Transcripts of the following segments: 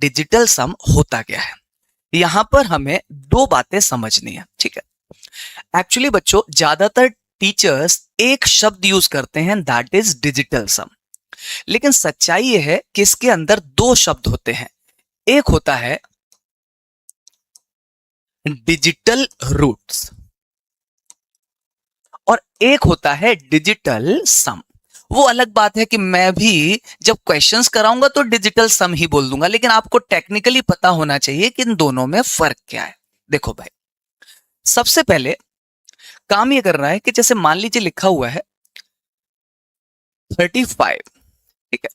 Digital सम होता क्या है। यहां पर हमें दो बातें समझनी है, ठीक है। एक्चुअली बच्चों, ज्यादातर टीचर्स एक शब्द यूज करते हैं, दैट इज डिजिटल सम। लेकिन सच्चाई यह है कि इसके अंदर दो शब्द होते हैं। एक होता है डिजिटल रूट्स और एक होता है डिजिटल सम। वो अलग बात है कि मैं भी जब क्वेश्चंस कराऊंगा तो डिजिटल सम ही बोल दूंगा, लेकिन आपको टेक्निकली पता होना चाहिए कि इन दोनों में फर्क क्या है। देखो भाई, सबसे पहले काम ये करना है कि जैसे मान लीजिए लिखा हुआ है 35, ठीक है।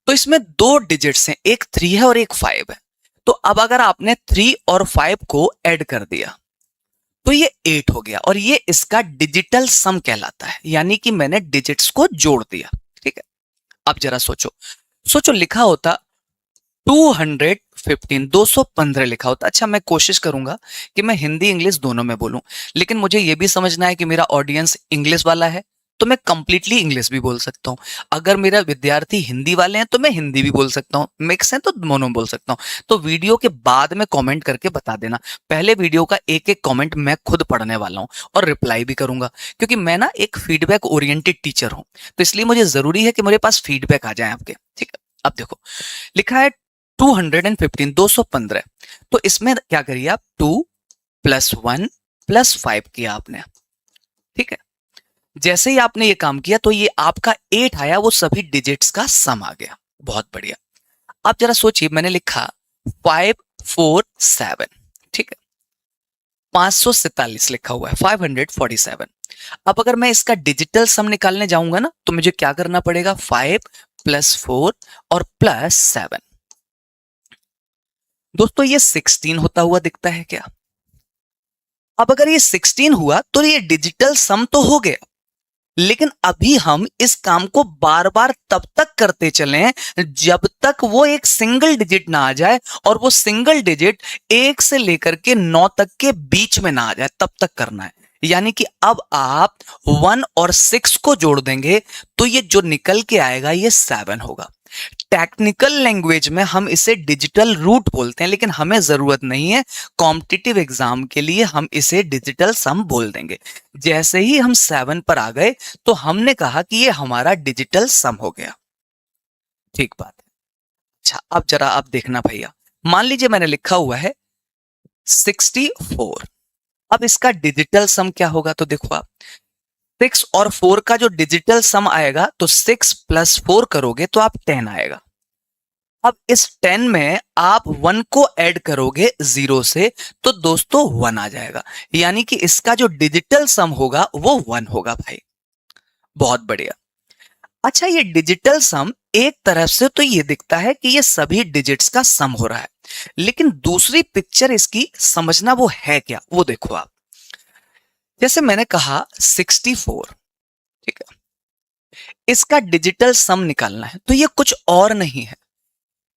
तो इसमें दो डिजिट्स हैं, एक 3 है और एक 5 है। तो अब अगर आपने 3 और 5 को ऐड कर दिया तो ये 8 हो गया और ये इसका डिजिटल सम कहलाता है, यानी कि मैंने डिजिट्स को जोड़ दिया, ठीक है। अब जरा सोचो सोचो, लिखा होता 215, 215 लिखा होता। अच्छा, मैं कोशिश करूंगा कि मैं हिंदी इंग्लिश दोनों में बोलूं, लेकिन मुझे यह भी समझना है कि मेरा ऑडियंस इंग्लिश वाला है तो मैं कंप्लीटली इंग्लिश भी बोल सकता हूं। अगर मेरा विद्यार्थी हिंदी वाले हैं तो मैं हिंदी भी बोल सकता हूं, मिक्स है तो दोनों बोल सकता हूं। तो वीडियो के बाद में कमेंट करके बता देना। पहले वीडियो का एक एक कमेंट मैं खुद पढ़ने वाला हूं और रिप्लाई भी करूंगा, क्योंकि मैं ना एक फीडबैक ओरिएंटेड टीचर हूं। तो इसलिए मुझे जरूरी है कि मेरे पास फीडबैक आ जाए आपके, ठीक है। अब देखो, लिखा है 215, 215। तो इसमें क्या करिए आप, 2 + 1 + 5 किया आपने, ठीक है। जैसे ही आपने ये काम किया तो ये आपका 8 आया, वो सभी डिजिट्स का सम आ गया। बहुत बढ़िया। अब जरा सोचिए, मैंने लिखा 547, ठीक है। 547 लिखा हुआ है, 547। अब अगर मैं इसका डिजिटल सम निकालने जाऊंगा ना तो मुझे क्या करना पड़ेगा, 5 + 4 और +7। दोस्तों, ये 16 होता हुआ दिखता है क्या? अब अगर ये 16 हुआ तो ये डिजिटल सम तो हो गया, लेकिन अभी हम इस काम को बार बार तब तक करते चले जब तक वो एक सिंगल डिजिट ना आ जाए, और वो सिंगल डिजिट 1 से लेकर के 9 तक के बीच में ना आ जाए, तब तक करना है। यानी कि अब आप 1 और 6 को जोड़ देंगे तो ये जो निकल के आएगा ये 7 होगा। टेक्निकल लैंग्वेज में हम इसे डिजिटल रूट बोलते हैं, लेकिन हमें जरूरत नहीं है। कॉम्पिटिटिव एग्जाम के लिए हम इसे डिजिटल सम बोल देंगे। जैसे ही हम 7 पर आ गए तो हमने कहा कि ये हमारा डिजिटल सम हो गया, ठीक बात है। अच्छा, अब जरा आप देखना भैया, मान लीजिए मैंने लिखा हुआ है 64। अब इसका डिजिटल सम क्या होगा, तो देखो आप, 6 और 4 का जो डिजिटल सम आएगा तो 6 + 4 करोगे तो आप 10 आएगा। अब इस 10 में आप 1 को ऐड करोगे 0 से तो दोस्तों 1 आ जाएगा, यानी कि इसका जो डिजिटल सम होगा वो 1 होगा भाई। बहुत बढ़िया। अच्छा, ये डिजिटल सम एक तरफ से तो ये दिखता है कि ये सभी डिजिट्स का सम हो रहा है, लेकिन दूसरी पिक्चर इसकी समझना वो है क्या, वो देखो आप। जैसे मैंने कहा 64, ठीक है। इसका डिजिटल सम निकालना है तो ये कुछ और नहीं है,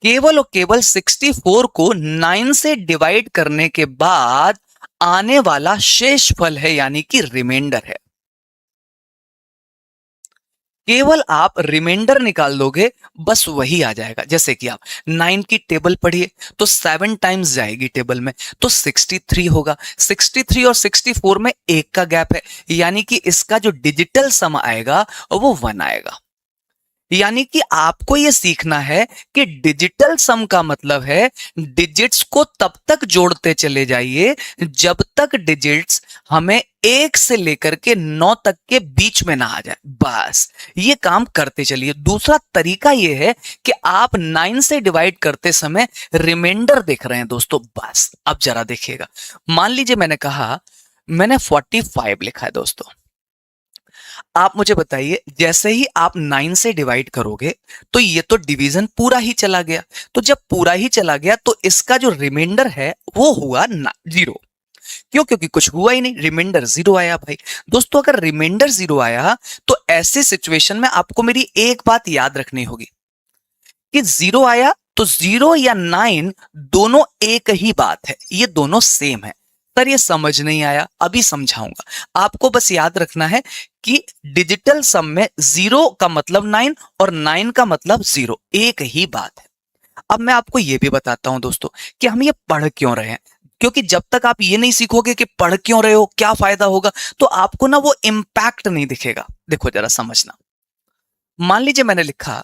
केवल और केवल 64 को 9 से डिवाइड करने के बाद आने वाला शेष फल है, यानी कि रिमाइंडर है। केवल आप रिमाइंडर निकाल दोगे, बस वही आ जाएगा। जैसे कि आप 9 की टेबल पढ़िए तो 7 टाइम्स जाएगी टेबल में, तो 63 होगा। 63 और 64 में 1 का गैप है, यानी कि इसका जो डिजिटल सम आएगा वो 1 आएगा। यानी कि आपको यह सीखना है कि डिजिटल सम का मतलब है डिजिट्स को तब तक जोड़ते चले जाइए जब तक डिजिट्स हमें 1 से लेकर के 9 तक के बीच में ना आ जाए, बस ये काम करते चलिए। दूसरा तरीका यह है कि आप 9 से डिवाइड करते समय रिमाइंडर देख रहे हैं दोस्तों, बस अब जरा देखिएगा। मान लीजिए मैंने कहा, मैंने 45 लिखा है दोस्तों। आप मुझे बताइए, जैसे ही आप 9 से डिवाइड करोगे तो ये तो डिवीजन पूरा ही चला गया। तो जब पूरा ही चला गया तो इसका जो रिमाइंडर है वो हुआ 0। क्यों? क्योंकि कुछ हुआ ही नहीं, रिमाइंडर 0 आया भाई। दोस्तों, अगर रिमाइंडर 0 आया तो ऐसी सिचुएशन में आपको मेरी एक बात याद रखनी होगी कि 0 आया तो 0 या 9 दोनों एक ही बात है, ये दोनों सेम है। सर ये समझ नहीं आया, अभी समझाऊंगा। आपको बस याद रखना है कि डिजिटल सम में 0 का मतलब 9 और 9 का मतलब 0, एक ही बात है। अब मैं आपको ये भी बताता हूं दोस्तों कि हम ये पढ़ क्यों रहे हैं, क्योंकि जब तक आप ये नहीं सीखोगे कि पढ़ क्यों रहे हो, क्या फायदा होगा, तो आपको ना वो इंपैक्ट नहीं दिखेगा। देखो जरा समझना, मान लीजिए मैंने लिखा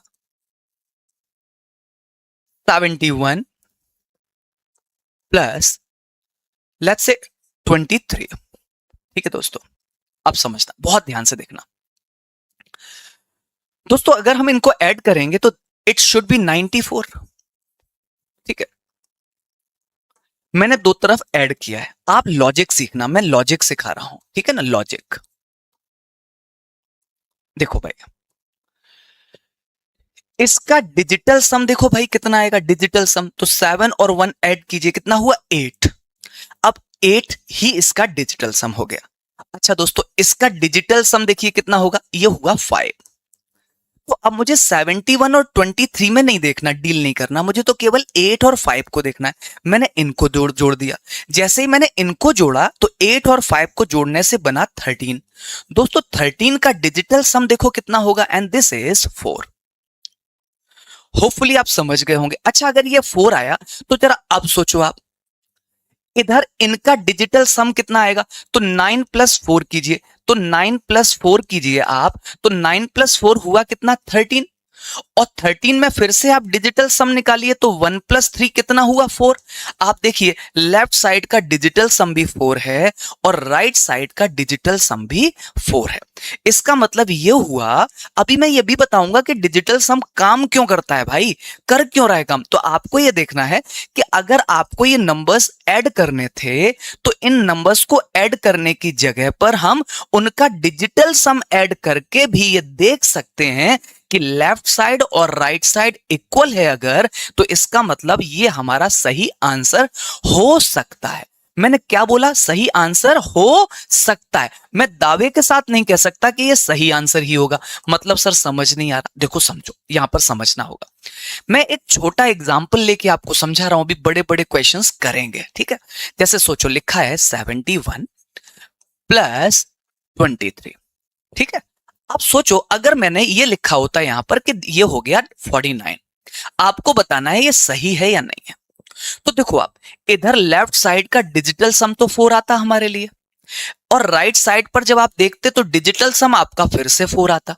71 प्लस लेट्स से 23। ठीक है दोस्तों, अब समझना, बहुत ध्यान से देखना दोस्तों, अगर हम इनको ऐड करेंगे तो इट शुड बी 94। ठीक है, मैंने दो तरफ ऐड किया है, आप लॉजिक सीखना, मैं लॉजिक सिखा रहा हूं, ठीक है ना, लॉजिक। देखो भाई, इसका डिजिटल सम देखो भाई कितना आएगा डिजिटल सम, तो 7 और 1 ऐड कीजिए, कितना हुआ 8। अब 8 ही इसका डिजिटल सम हो गया। अच्छा दोस्तों, इसका डिजिटल सम देखिए कितना होगा, ये हुआ 5। तो अब मुझे 71 और 23 में नहीं देखना, डील नहीं करना, मुझे तो केवल 8 और 5 को देखना है। मैंने इनको जोड़ जोड़ दिया, जैसे ही मैंने इनको जोड़ा तो 8 और 5 को जोड़ने से बना 13। दोस्तों 13 का डिजिटल सम देखो कितना होगा, एंड दिस इज 4। होपफुली आप समझ गए होंगे। अच्छा, अगर ये 4 आया तो जरा अब सोचो आप, इधर इनका डिजिटल सम कितना आएगा, तो 9 प्लस 4 कीजिए, तो 9 प्लस 4 कीजिए आप, तो 9 प्लस 4 हुआ कितना 13। और 13 में फिर से आप डिजिटल सम निकालिए, तो 1 प्लस 3 कितना हुआ 4। आप देखिए लेफ्ट साइड का डिजिटल सम भी 4 है और राइट साइड का डिजिटल सम भी 4 है। इसका मतलब ये हुआ, अभी मैं ये भी बताऊंगा कि डिजिटल सम काम क्यों करता है भाई, कर क्यों रहा है काम। तो आपको ये देखना है कि अगर आपको ये नंबर्स ऐड करने थे तो इन नंबर्स को ऐड करने की जगह पर हम उनका डिजिटल सम ऐड करके भी ये देख सकते हैं कि लेफ्ट साइड और राइट साइड इक्वल है अगर, तो इसका मतलब ये हमारा सही आंसर हो सकता है। मैंने क्या बोला, सही आंसर हो सकता है, मैं दावे के साथ नहीं कह सकता कि ये सही आंसर ही होगा। मतलब सर समझ नहीं आ रहा, देखो समझो, यहां पर समझना होगा। मैं एक छोटा एग्जांपल लेके आपको समझा रहा हूं, अभी बड़े बड़े क्वेश्चंस करेंगे, ठीक है। जैसे सोचो, लिखा है 71 प्लस 23। ठीक है, अब सोचो अगर मैंने ये लिखा होता यहां पर कि ये हो गया 49, आपको बताना है ये सही है या नहीं है। तो देखो आप, इधर लेफ्ट साइड का डिजिटल सम तो 4 आता हमारे लिए, और राइट साइड पर जब आप देखते तो डिजिटल सम आपका फिर से 4 आता।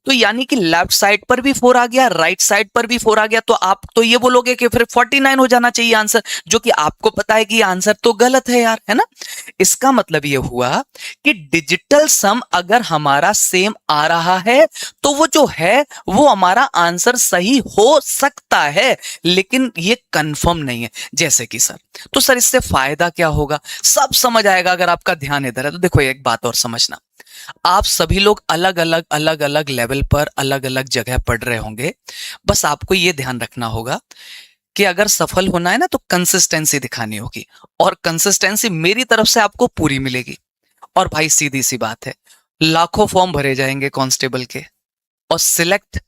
तो यानी कि लेफ्ट साइड पर भी 4 आ गया, राइट साइड पर भी 4 आ गया, तो आप तो ये बोलोगे कि फिर 49 हो जाना चाहिए आंसर, जो कि आपको पता है कि आंसर तो गलत है यार, है ना। इसका मतलब ये हुआ कि डिजिटल सम अगर हमारा सेम आ रहा है तो वो जो है वो हमारा आंसर सही हो सकता है, लेकिन ये कंफर्म नहीं है। जैसे कि सर, तो सर इससे फायदा क्या होगा, सब समझ आएगा अगर आपका ध्यान इधर है। तो देखो एक बात और समझना, आप सभी लोग अलग अलग लेवल पर अलग अलग जगह पढ़ रहे होंगे, बस आपको यह ध्यान रखना होगा कि अगर सफल होना है ना तो कंसिस्टेंसी दिखानी होगी, और कंसिस्टेंसी मेरी तरफ से आपको पूरी मिलेगी। और भाई सीधी सी बात है, लाखों फॉर्म भरे जाएंगे कांस्टेबल के, और सिलेक्ट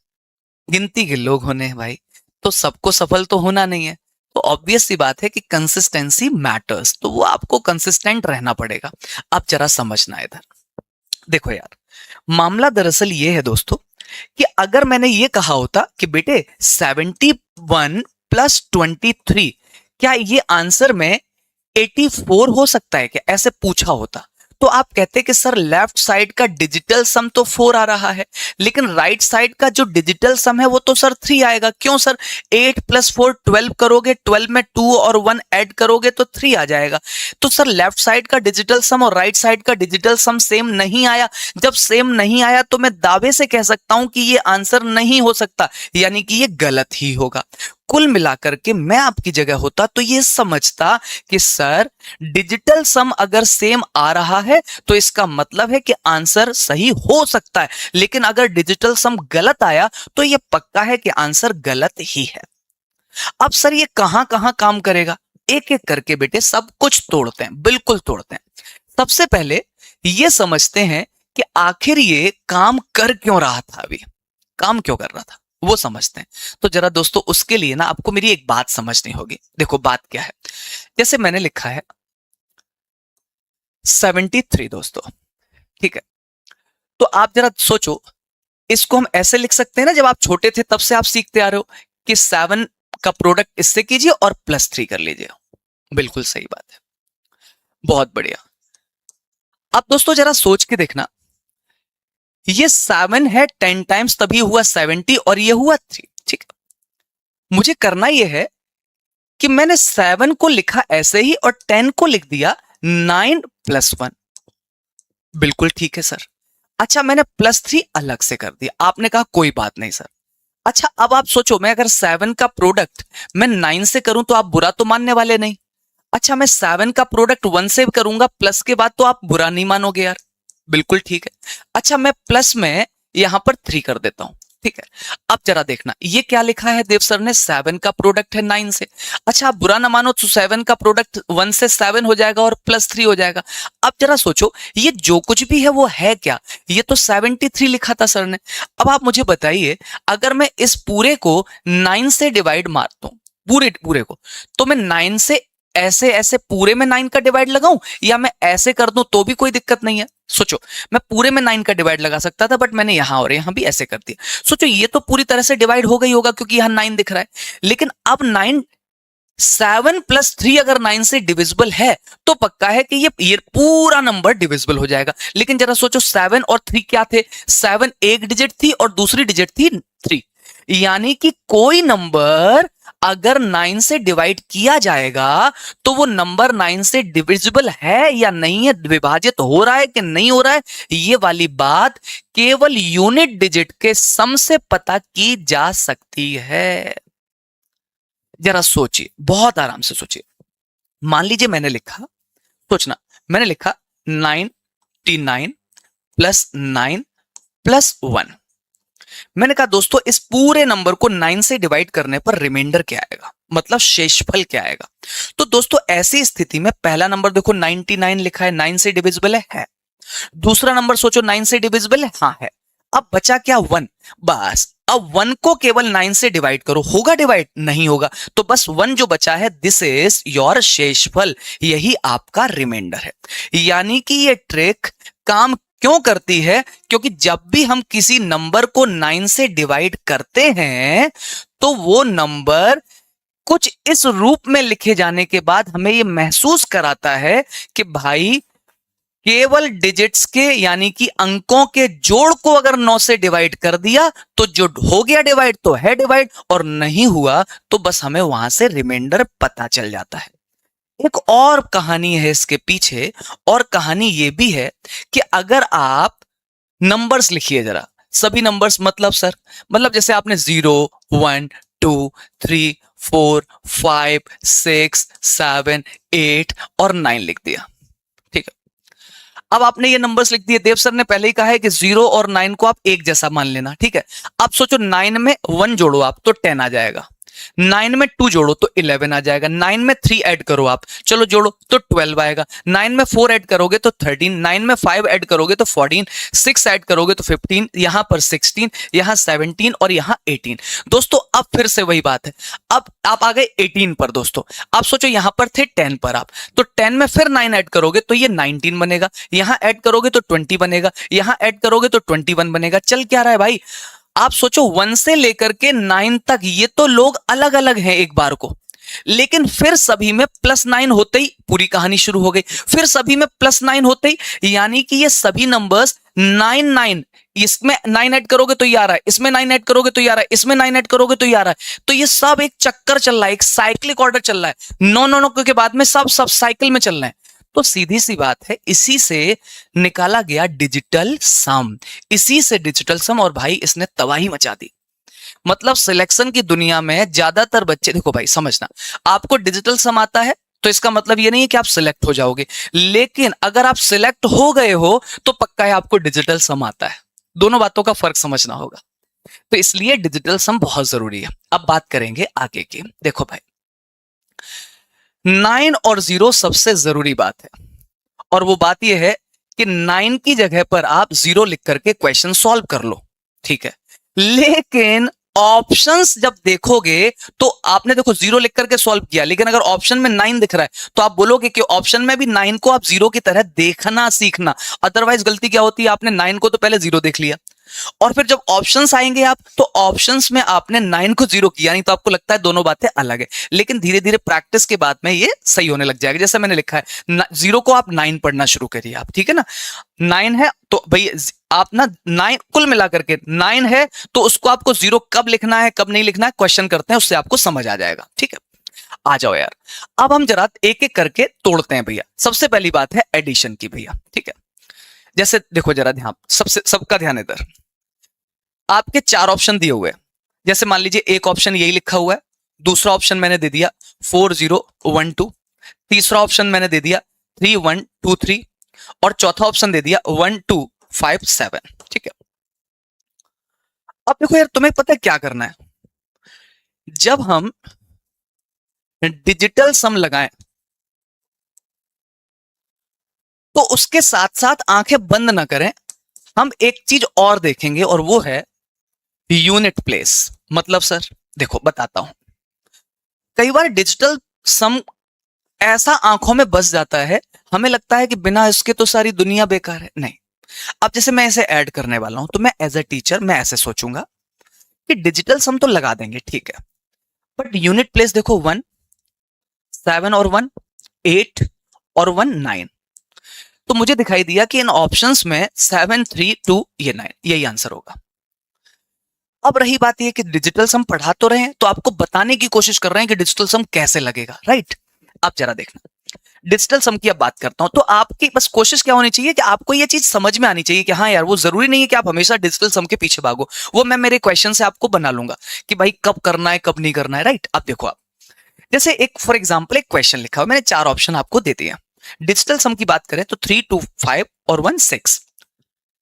गिनती के लोग होने हैं भाई, तो सबको सफल तो होना नहीं है। तो ऑब्वियस सी बात है कि कंसिस्टेंसी मैटर्स, तो वो आपको कंसिस्टेंट रहना पड़ेगा। अब जरा समझना इधर, देखो यार, मामला दरअसल ये है दोस्तों कि अगर मैंने ये कहा होता कि बेटे 71 प्लस 23, क्या ये आंसर में 84 हो सकता है, क्या ऐसे पूछा होता, तो आप कहते कि सर लेफ्ट साइड का डिजिटल सम तो 4 आ रहा है, लेकिन राइट साइड का जो डिजिटल सम है वो तो सर 3 आएगा। क्यों सर, 8 प्लस 4 12 करोगे, 12 में 2 और 1 ऐड करोगे तो 3 आ जाएगा। तो सर लेफ्ट साइड का डिजिटल सम और राइट साइड का डिजिटल सम सेम नहीं आया। जब सेम नहीं आया तो मैं दावे से कह सकता हूं कि ये आंसर नहीं हो सकता, यानी कि ये गलत ही होगा। कुल मिलाकर के मैं आपकी जगह होता तो ये समझता कि सर डिजिटल सम अगर सेम आ रहा है तो इसका मतलब है कि आंसर सही हो सकता है, लेकिन अगर डिजिटल सम गलत आया तो यह पक्का है कि आंसर गलत ही है। अब सर ये कहां कहां काम करेगा, एक एक करके बेटे सब कुछ तोड़ते हैं, बिल्कुल तोड़ते हैं। सबसे पहले ये समझते हैं कि आखिर ये काम कर क्यों रहा था, अभी काम क्यों कर रहा था वो समझते हैं। तो जरा दोस्तों उसके लिए ना आपको मेरी एक बात समझनी होगी। देखो बात क्या है, जैसे मैंने लिखा है 73 दोस्तों, ठीक है। तो आप जरा सोचो, इसको हम ऐसे लिख सकते हैं ना, जब आप छोटे थे तब से आप सीखते आ रहे हो कि 7 का प्रोडक्ट इससे कीजिए और +3 कर लीजिए। बिल्कुल सही बात है, बहुत बढ़िया। अब दोस्तों जरा सोच के देखना, ये 7 है 10 टाइम्स तभी हुआ 70 और ये हुआ 3, ठीक है। मुझे करना यह है कि मैंने 7 को लिखा ऐसे ही और 10 को लिख दिया 9 + 1। बिल्कुल ठीक है सर। अच्छा मैंने +3 अलग से कर दिया, आपने कहा कोई बात नहीं सर। अच्छा अब आप सोचो, मैं अगर 7 का प्रोडक्ट मैं 9 से करूं तो आप बुरा तो मानने वाले नहीं। अच्छा मैं 7 का प्रोडक्ट 1 से करूंगा प्लस के बाद, तो आप बुरा नहीं मानोगे यार। बिल्कुल ठीक है। अच्छा मैं प्लस में यहां पर 3 कर देता हूं, ठीक है। अब जरा देखना ये क्या लिखा है देव सर ने, 7 का प्रोडक्ट है 9 से। अच्छा आप बुरा ना मानो तो 7 का प्रोडक्ट 1 से 7 हो जाएगा और +3 हो जाएगा। अब जरा सोचो ये जो कुछ भी है वो है क्या, ये तो 73 लिखा था सर ने। अब आप मुझे बताइए, अगर मैं इस पूरे को 9 से डिवाइड मारता हूं, पूरे पूरे को, तो मैं 9 से ऐसे ऐसे पूरे में 9 का डिवाइड लगाऊं या मैं ऐसे कर दूं तो भी कोई दिक्कत नहीं है। सोचो मैं पूरे में 9 का डिवाइड लगा सकता था, बट मैंने यहां और यहां भी ऐसे कर दिया। सोचो ये तो पूरी तरह से डिवाइड हो गई होगा क्योंकि यहां 9 दिख रहा है। लेकिन अब 9 7 + 3 अगर 9 से डिविजिबल है तो पक्का है कि ये पूरा नंबर डिविजिबल हो जाएगा। लेकिन जरा सोचो 7 और 3 क्या थे, 7 एक डिजिट थी और दूसरी डिजिट थी 3, यानी कि कोई नंबर अगर 9 से डिवाइड किया जाएगा तो वो नंबर 9 से डिविजिबल है या नहीं है, विभाजित हो रहा है कि नहीं हो रहा है, ये वाली बात केवल यूनिट डिजिट के सम से पता की जा सकती है। जरा सोचिए, बहुत आराम से सोचिए। मान लीजिए मैंने लिखा, सोचना, मैंने लिखा 99 + 9 + 1। मैंने कहा दोस्तों इस पूरे नंबर को 9 से डिवाइड करने पर रिमाइंडर क्या आएगा, मतलब शेषफल क्या आएगा। तो दोस्तों ऐसी स्थिति में पहला नंबर देखो 99 लिखा है, 9 से डिविजिबल है। दूसरा नंबर सोचो 9 से डिविजिबल है, हाँ है। अब बचा क्या 1, बस अब 1 को केवल 9 से डिवाइड करो, होगा डिवाइड, नहीं होगा, तो बस 1 जो बचा है दिस इज योर शेषफल, यही आपका रिमाइंडर है। यानी कि ये ट्रिक काम क्यों करती है, क्योंकि जब भी हम किसी नंबर को 9 से डिवाइड करते हैं तो वो नंबर कुछ इस रूप में लिखे जाने के बाद हमें ये महसूस कराता है कि भाई केवल डिजिट्स के यानी कि अंकों के जोड़ को अगर 9 से डिवाइड कर दिया तो जो हो गया डिवाइड तो है डिवाइड, और नहीं हुआ तो बस हमें वहां से रिमाइंडर पता चल जाता है। एक और कहानी है इसके पीछे, और कहानी ये भी है कि अगर आप नंबर्स लिखिए जरा, सभी नंबर्स, मतलब सर मतलब जैसे आपने 0 1 2 3 4 5 6 7 8 और 9 लिख दिया, ठीक है। अब आपने ये नंबर्स लिख दिए, देव सर ने पहले ही कहा है कि 0 और 9 को आप एक जैसा मान लेना, ठीक है। अब सोचो 9 में 1 जोड़ो आप तो 10 आ जाएगा, 9 में 2 जोड़ो तो 11 आ जाएगा, 9 में 3 ऐड करो आप, चलो जोड़ो तो 12 आएगा, 9 में 4 ऐड करोगे तो 13, 9 में 5 ऐड करोगे तो 14, 6 ऐड करोगे तो 15, यहां पर 16, यहां 17 और यहां 18। दोस्तों अब फिर से वही बात है, अब आप आ गए 18 पर। दोस्तों आप सोचो यहां पर थे 10 पर आप, तो 10 में फिर 9 ऐड करोगे तो ये 19 बनेगा, यहां ऐड करोगे तो 20 बनेगा, यहां ऐड करोगे तो 21 बनेगा। चल क्या रहा है भाई, आप सोचो 1 से लेकर के 9 तक ये तो लोग अलग अलग हैं एक बार को, लेकिन फिर सभी में +9 होते ही पूरी कहानी शुरू हो गई, फिर सभी में +9 होते ही, यानी कि ये सभी नंबर्स 9 9, इसमें 9 ऐड करोगे तो ये आ रहा है, इसमें 9 ऐड करोगे तो ये आ रहा है, इसमें 9 ऐड करोगे तो ये आ रहा है, तो ये सब एक चक्कर चल रहा है, एक साइक्लिक ऑर्डर चल रहा है, 9 9 9 के बाद में सब सब साइकिल में चल रहे हैं। तो सीधी सी बात है, इसी से निकाला गया डिजिटल सम, इसी से डिजिटल सम, और भाई इसने तबाही मचा दी। मतलब सिलेक्शन की दुनिया में ज्यादातर बच्चे, देखो भाई समझना, आपको डिजिटल सम आता है तो इसका मतलब ये नहीं है कि आप सिलेक्ट हो जाओगे, लेकिन अगर आप सिलेक्ट हो गए हो तो पक्का है आपको डिजिटल सम आता है। दोनों बातों का फर्क समझना होगा, तो इसलिए डिजिटल सम बहुत जरूरी है। अब बात करेंगे आगे की। देखो भाई 9 और 0 सबसे जरूरी बात है, और वो बात यह है कि 9 की जगह पर आप 0 लिख करके क्वेश्चन सॉल्व कर लो, ठीक है। लेकिन ऑप्शंस जब देखोगे तो आपने देखो 0 लिख करके सॉल्व किया, लेकिन अगर ऑप्शन में 9 दिख रहा है तो आप बोलोगे कि ऑप्शन में भी 9 को आप 0 की तरह देखना सीखना, अदरवाइज गलती क्या होती है, आपने 9 को तो पहले 0 देख लिया, और फिर जब ऑप्शंस आएंगे आप, तो ऑप्शंस में आपने 9 को 0 किया, नहीं तो आपको लगता है दोनों बातें अलग है, लेकिन धीरे धीरे प्रैक्टिस के बाद में ये सही होने लग जाएगा। जैसे मैंने लिखा है 0 को आप 9 पढ़ना शुरू करिए आप, ठीक है ना। 9 है तो भाई आप ना 9 कुल मिलाकर के 9 है, तो उसको आपको 0 कब लिखना है कब नहीं लिखना है क्वेश्चन करते हैं, उससे आपको समझ आ जाएगा, ठीक है। आ जाओ यार, अब हम जरा एक एक करके तोड़ते हैं भैया। सबसे पहली बात है एडिशन की भैया, ठीक है। जैसे देखो जरा ध्यान, सबका ध्यान इधर, आपके 4 ऑप्शन दिए हुए हैं। जैसे मान लीजिए एक ऑप्शन यही लिखा हुआ है, दूसरा ऑप्शन मैंने दे दिया 4012, तीसरा ऑप्शन मैंने दे दिया 3123, और चौथा ऑप्शन दे दिया 1257, ठीक है। अब देखो यार, तुम्हें पता है क्या करना है, जब हम डिजिटल सम लगाएं तो उसके साथ साथ आंखें बंद ना करें, हम एक चीज और देखेंगे और वो है यूनिट प्लेस। मतलब सर देखो बताता हूं, कई बार डिजिटल सम ऐसा आंखों में बस जाता है, हमें लगता है कि बिना इसके तो सारी दुनिया बेकार है। नहीं, अब जैसे मैं इसे ऐड करने वाला हूं, तो मैं एज ए टीचर मैं ऐसे सोचूंगा कि डिजिटल सम तो लगा देंगे, ठीक है, बट यूनिट प्लेस देखो 1 7 और 1 8 और 1 9, तो मुझे दिखाई दिया कि इन ऑप्शंस में 7 3 2 ये 9, यही आंसर होगा। अब रही बात ये कि डिजिटल सम पढ़ा तो रहे हैं, तो आपको बताने की कोशिश कर रहे हैं कि डिजिटल सम कैसे लगेगा, राइट। अब जरा देखना, डिजिटल सम की अब बात करता हूं, तो आपकी बस कोशिश क्या होनी चाहिए कि आपको ये चीज समझ में आनी चाहिए कि हाँ यार, वो जरूरी नहीं है कि आप हमेशा डिजिटल सम के पीछे भागो, वो मैं मेरे क्वेश्चन से आपको बना लूंगा कि भाई कब करना है कब नहीं करना है, राइट। अब देखो आप, जैसे एक फॉर एग्जाम्पल एक क्वेश्चन लिखा हुआ, मैंने 4 ऑप्शन आपको दे दिए। डिजिटल सम की बात करें तो 3 2 5 और 1 6,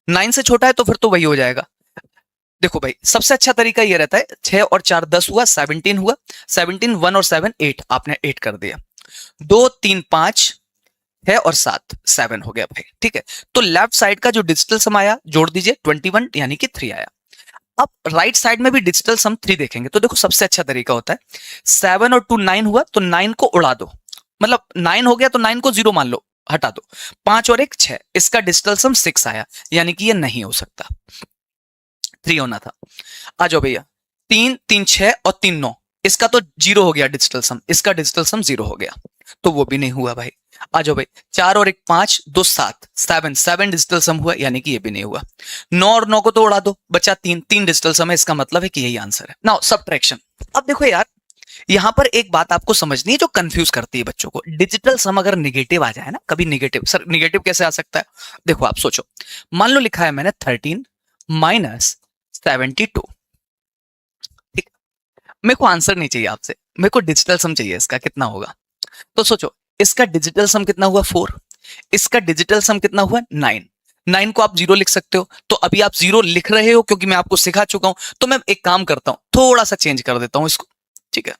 9 से छोटा है तो फिर तो वही हो जाएगा। देखो भाई, सबसे अच्छा तरीका ये रहता है 6 और 4 10 हुआ, 17 हुआ, 17 1 और 7 8, आपने 8 कर दिया, 2 3 5 है और 7 7 हो गया भाई, ठीक है। तो लेफ्ट साइड का जो डिजिटल सम आया जोड़ दीजिए 21, यानी कि 3 आया। अब राइट साइड में भी डिजिटल सम 3 देखेंगे, तो देखो सबसे अच्छा तरीका होता है 7 और 2 9 हुआ, तो 9 को उड़ा दो, मतलब 9 हो गया तो 9 को 0 मान लो, हटा दो। 5 और 1 6, इसका डिजिटल सम 6 आया, यानी कि ये नहीं हो सकता, 3 होना था। आ जाओ भैया, 3 3 6 और 3 9, इसका तो 0 हो गया डिजिटल सम, इसका डिजिटल सम 0 हो गया, तो वो भी नहीं हुआ भाई। आ जाओ भाई, 4 और 1 5 2 7 7 7 डिजिटल सम हुआ, यानी कि ये भी नहीं हुआ। 9 और 9 को तो उड़ा दो, बचा 3 3 डिजिटल सम है, इसका मतलब है कि यही आंसर है। Now subtraction. अब देखो यार, यहां पर एक बात आपको समझनी है जो कंफ्यूज करती है बच्चों को। डिजिटल सम अगर निगेटिव आ जाए ना, कभी निगेटिव, सर निगेटिव कैसे आ सकता है, देखो आप सोचो, मान लो लिखा है मैंने 13 माइनस 72, ठीक, मेरे को आंसर नहीं चाहिए आपसे, मेरे को डिजिटल सम चाहिए, इसका कितना होगा। तो सोचो, इसका डिजिटल सम कितना हुआ 4, इसका डिजिटल सम कितना हुआ 9, 9 को आप 0 लिख सकते हो, तो अभी आप 0 लिख रहे हो क्योंकि मैं आपको सिखा चुका हूं, तो मैं एक काम करता हूं, थोड़ा सा चेंज कर देता हूं इसको, ठीक है,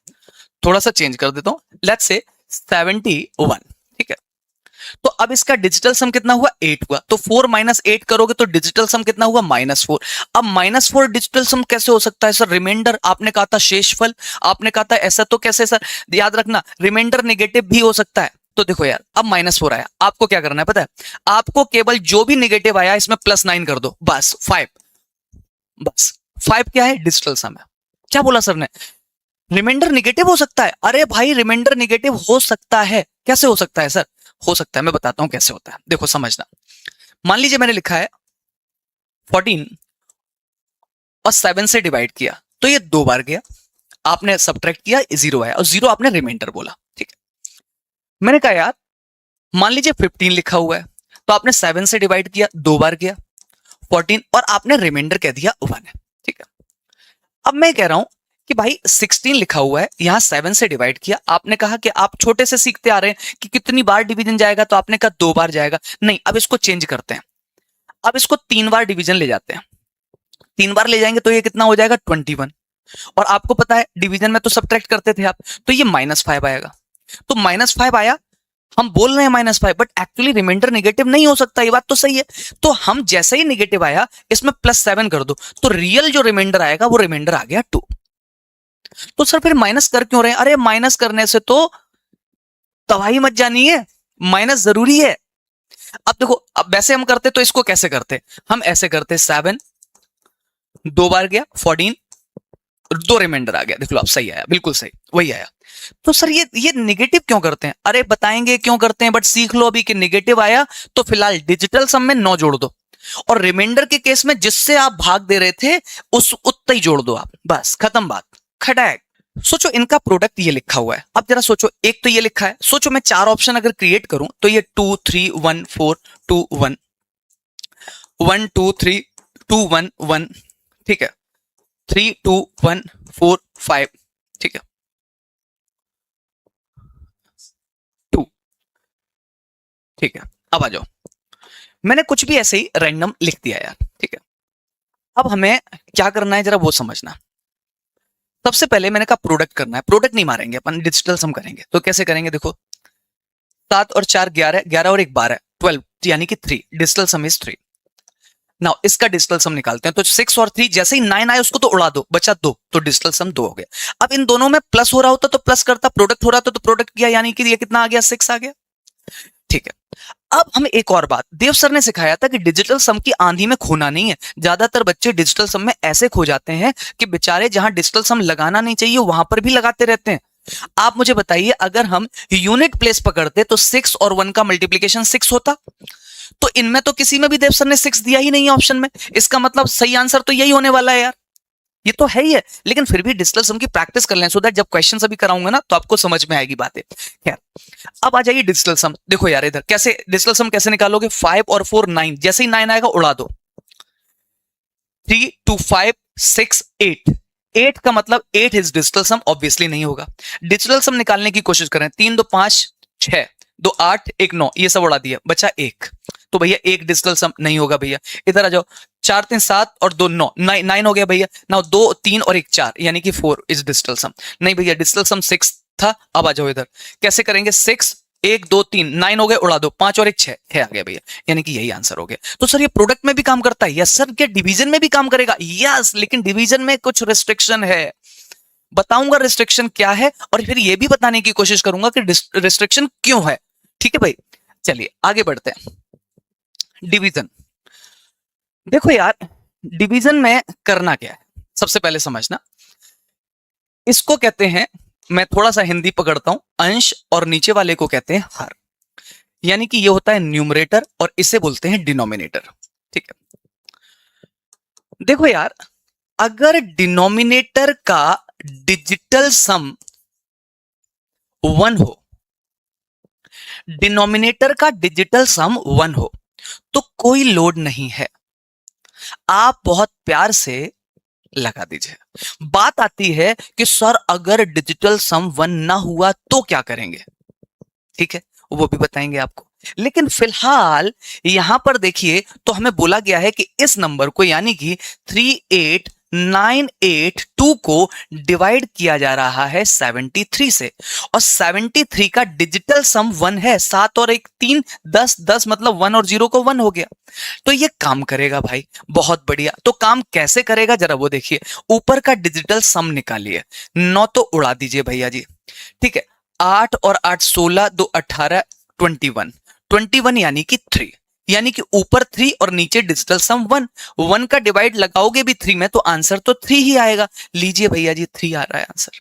थोड़ा सा चेंज कर देता हूं, लेट्स से 71, ठीक है। तो अब इसका डिजिटल सम कितना हुआ 8 हुआ, तो 4 माइनस 8 करोगे तो डिजिटल सम कितना हुआ -4। अब -4 डिजिटल सम कैसे हो सकता है सर, रिमाइंडर, आपने कहा था शेषफल, आपने कहा था ऐसा, तो कैसे सर, याद रखना रिमाइंडर नेगेटिव भी हो सकता है। तो देखो यार, अब -4 आया, आपको क्या करना है पता है, आपको केवल जो भी नेगेटिव आया इसमें +9 कर दो, बस 5, बस 5 क्या है, डिजिटल सम है। क्या बोला सर ने, रिमाइंडर नेगेटिव हो सकता है, अरे भाई रिमाइंडर नेगेटिव हो सकता है, कैसे हो सकता है सर, हो सकता है, मैं बताता हूं कैसे होता है, देखो समझना। मान लीजिए मैंने लिखा है 14 और 7 से डिवाइड किया, तो ये 2 बार गया, आपने सब्ट्रैक्ट किया 0 आया, और 0 आपने रिमाइंडर बोला, ठीक है। मैंने कहा यार, मान लीजिए 15 लिखा हुआ है, तो आपने 7 से डिवाइड किया, 2 बार गया 14, और आपने रिमाइंडर कह दिया 1 है, ठीक है। अब मैं कह रहा हूं कि भाई 16 लिखा हुआ है, यहां 7 से डिवाइड किया, आपने कहा कि आप छोटे से सीखते आ रहे हैं कि कितनी बार डिवीजन जाएगा, तो आपने कहा 2 बार जाएगा, नहीं, अब इसको चेंज करते हैं, अब इसको 3 बार डिवीजन ले जाते हैं, 3 बार ले जाएंगे तो ये कितना हो जाएगा 21, और आपको पता है डिवीजन में तो सब्ट्रैक्ट करते थे आप, तो ये -5 आएगा, तो -5 आया, हम बोल रहे हैं -5, बट एक्चुअली रिमाइंडर नेगेटिव नहीं हो सकता, ये बात तो सही है। तो हम जैसे ही नेगेटिव आया इसमें +7 कर दो, तो रियल जो रिमाइंडर आएगा वो रिमाइंडर आ गया 2। तो सर फिर माइनस कर क्यों रहे हैं, अरे माइनस करने से तो तबाही मच जानी है, माइनस जरूरी है। अब देखो, अब वैसे हम करते तो इसको कैसे करते, हम ऐसे करते 7 2 बार गया 14, 2 रिमाइंडर आ गया, देख लो आप, सही आया, बिल्कुल सही वही आया। तो सर ये निगेटिव क्यों करते हैं? अरे बताएंगे क्यों करते हैं, बट सीख लो अभी कि निगेटिव आया तो फिलहाल डिजिटल सम में 9 जोड़ दो, और रिमाइंडर के केस में जिससे आप भाग दे रहे थे उस उतना ही जोड़ दो आप, बस खत्म बात, खटैक। सोचो इनका प्रोडक्ट ये लिखा हुआ है, अब जरा सोचो, एक तो ये लिखा है, सोचो मैं 4 ऑप्शन अगर क्रिएट करूं तो ये 2 3 1 4 2 1 1 2 3 2 1 1, ठीक है, 3 2 1 4 5, ठीक है, 2, ठीक है। अब आ जाओ, मैंने कुछ भी ऐसे ही रैंडम लिख दिया यार, ठीक है। अब हमें क्या करना है जरा वो समझना। सबसे पहले मैंने कहा प्रोडक्ट करना है, प्रोडक्ट नहीं मारेंगे अपन, डिजिटल सम करेंगे। तो कैसे करेंगे, देखो 7 और 4 11, 11 और 1 12, 12, यानी कि 3, डिजिटल सम इज 3। नाउ इसका डिजिटल सम निकालते हैं, तो 6 और 3, जैसे ही 9 आए उसको तो उड़ा दो, बचा 2, तो डिजिटल सम 2 हो गया। अब इन दोनों में प्लस हो रहा होता तो प्लस करता, प्रोडक्ट हो रहा था तो प्रोडक्ट किया, यानी कि ये कितना आ गया, 6 आ गया, ठीक है। अब हमें एक और बात, देव सर ने सिखाया था कि डिजिटल सम की आंधी में खोना नहीं है। ज्यादातर बच्चे डिजिटल सम में ऐसे खो जाते हैं कि बेचारे जहां डिजिटल सम लगाना नहीं चाहिए वहां पर भी लगाते रहते हैं। आप मुझे बताइए, अगर हम यूनिट प्लेस पकड़ते तो 6 और 1 का मल्टीप्लीकेशन 6 होता, तो इनमें तो किसी में भी देव सर ने 6 दिया ही नहीं है ऑप्शन में, इसका मतलब सही आंसर तो यही होने वाला है यार, ये तो है ही है। लेकिन फिर भी डिजिटल सम की प्रैक्टिस कर लें, सो दैट जब क्वेश्चन अभी कराऊंगा ना तो आपको समझ में आएगी बातें। खैर, अब आ जाइए डिजिटल सम। देखो यार इधर कैसे डिजिटल सम कैसे निकालोगे, 5 और 4 9, जैसे ही 9 आएगा उड़ा दो, 3 2 5 6 8, 8 का मतलब 8 इज डिजिटल सम, ऑब्वियसली नहीं होगा। डिजिटल सम निकालने की कोशिश करें, 3 2 5 6, 2 8 1 9, ये सब उड़ा दिया, बचा 1, तो भैया एक डिजिटल सम नहीं होगा भैया। इधर आ जाओ, 4 3 7 और 2 9, 9 हो गया भैया। नाउ 2 3 और 1 4, यानी कि 4 इज डिजिटल सम, नहीं भैया डिजिटल सम 6 था। अब आ जाओ इधर, कैसे करेंगे, 6 1 2 3 9 हो गए, उड़ा दो, 5 और 1 6 है आ गया भैया, यानी कि यही आंसर हो गया। तो सर ये प्रोडक्ट में भी काम करता है, यस सर। क्या डिवीजन में भी काम करेगा, यस, लेकिन डिवीजन में कुछ रिस्ट्रिक्शन है, बताऊंगा रिस्ट्रिक्शन क्या है, और फिर ये भी बताने की कोशिश करूंगा कि रिस्ट्रिक्शन क्यों है, ठीक है भाई। चलिए आगे बढ़ते हैं। डिवीजन, देखो यार डिवीजन में करना क्या है, सबसे पहले समझना, इसको कहते हैं, मैं थोड़ा सा हिंदी पकड़ता हूं, अंश, और नीचे वाले को कहते हैं हर, यानी कि ये होता है न्यूमरेटर और इसे बोलते हैं डिनोमिनेटर, ठीक है। देखो यार, अगर डिनोमिनेटर का डिजिटल सम 1 हो, डिनोमिनेटर का डिजिटल सम 1 हो, तो कोई लोड नहीं है, आप बहुत प्यार से लगा दीजिए। बात आती है कि सर अगर डिजिटल सम 1 ना हुआ तो क्या करेंगे, ठीक है, वो भी बताएंगे आपको। लेकिन फिलहाल यहां पर देखिए, तो हमें बोला गया है कि इस नंबर को, यानी कि 38982 को डिवाइड किया जा रहा है 73 से, और 73 का डिजिटल सम 1 है, 7 और 1 3, 10 10, मतलब 1 और 0 को 1 हो गया, तो ये काम करेगा भाई, बहुत बढ़िया। तो काम कैसे करेगा जरा वो देखिए, ऊपर का डिजिटल सम निकालिए, 9 तो उड़ा दीजिए भैया जी, ठीक है, 8 और 8 16, 2 18, 21, 21 यानी कि 3, यानी कि ऊपर 3 और नीचे डिजिटल सम 1, 1 का डिवाइड लगाओगे भी 3 में तो आंसर तो 3 ही आएगा, लीजिए भैया जी 3 आ रहा है आंसर।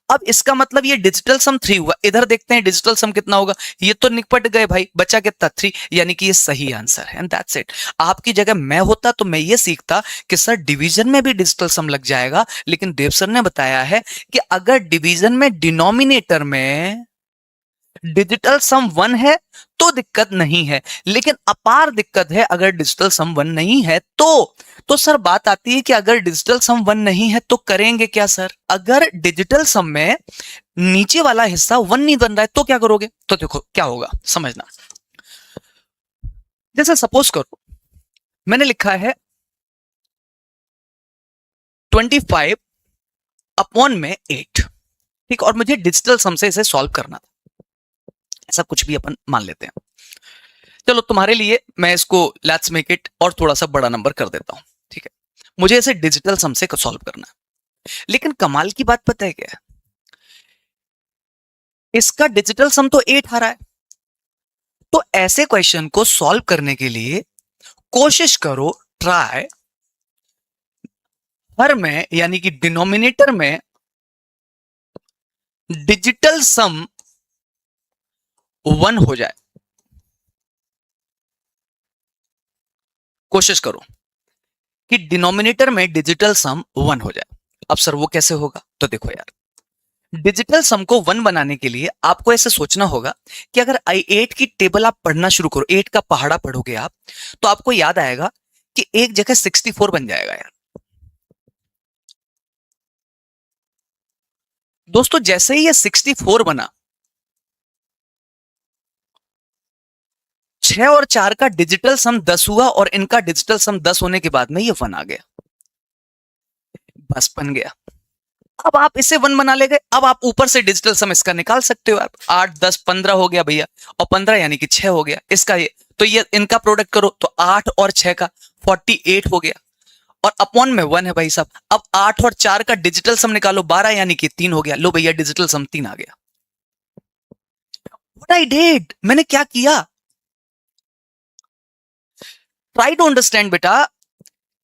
अब इसका मतलब ये डिजिटल सम 3 हुआ, इधर देखते हैं डिजिटल सम कितना होगा, ये तो निपट गए भाई, बचा कितना 3, यानी कि ये सही आंसर है, एंड दैट्स इट। आपकी जगह मैं होता तो मैं ये सीखता कि सर डिवीजन में भी डिजिटल सम लग जाएगा, लेकिन देव सर ने बताया है कि अगर डिवीजन में डिनोमिनेटर में डिजिटल सम 1 है तो दिक्कत नहीं है, लेकिन अपार दिक्कत है अगर डिजिटल सम 1 नहीं है तो सर बात आती है कि अगर डिजिटल सम 1 नहीं है तो करेंगे क्या सर, अगर डिजिटल सम में नीचे वाला हिस्सा 1 नहीं बन रहा है तो क्या करोगे, तो देखो क्या होगा समझना। जैसे सपोज करो मैंने लिखा है 25 अपॉन में 8, ठीक, और मुझे डिजिटल सम से इसे सॉल्व करना था, ऐसा कुछ भी अपन मान लेते हैं। चलो तुम्हारे लिए मैं इसको लेट्स मेक इट और थोड़ा सा बड़ा नंबर कर देता हूं, ठीक है, मुझे इसे डिजिटल सम से सॉल्व करना है। लेकिन कमाल की बात पता है क्या है, इसका डिजिटल सम तो 8 आ रहा है, तो ऐसे क्वेश्चन को सॉल्व करने के लिए कोशिश करो, ट्राई हर में यानी कि डिनोमिनेटर में डिजिटल सम 1 हो जाए। कोशिश करो कि डिनोमिनेटर में डिजिटल सम 1 हो जाए। अब सर वो कैसे होगा? तो देखो यार, डिजिटल सम को 1 बनाने के लिए आपको ऐसे सोचना होगा कि अगर I8 की टेबल आप पढ़ना शुरू करो, 8 का पहाड़ा पढ़ोगे आप, तो आपको याद आएगा कि एक जगह 64 बन जाएगा यार। दोस्तों जैसे ही ये 64 बना, 6 और 4 का डिजिटल सम 10 हुआ और इनका डिजिटल सम 10 होने के बाद में ये 1 आ गया। बस बन गया। अब आप इसे 1 बना ले गए, अब आप ऊपर से डिजिटल सम इसका निकाल सकते हो आप। 8 10 15 हो गया भैया, और 15 यानी कि 6 हो गया इसका। ये तो ये इनका प्रोडक्ट करो तो 8 और 6 का 48 हो गया, और अपॉन में 1 है भाई साहब। अब 8 और 4 का डिजिटल सम निकालो, 12 यानी कि 3 हो गया। लो भैया डिजिटल सम 3 आ गया। व्हाट आई डिड, मैंने क्या किया? ट्राई टू अंडरस्टैंड बेटा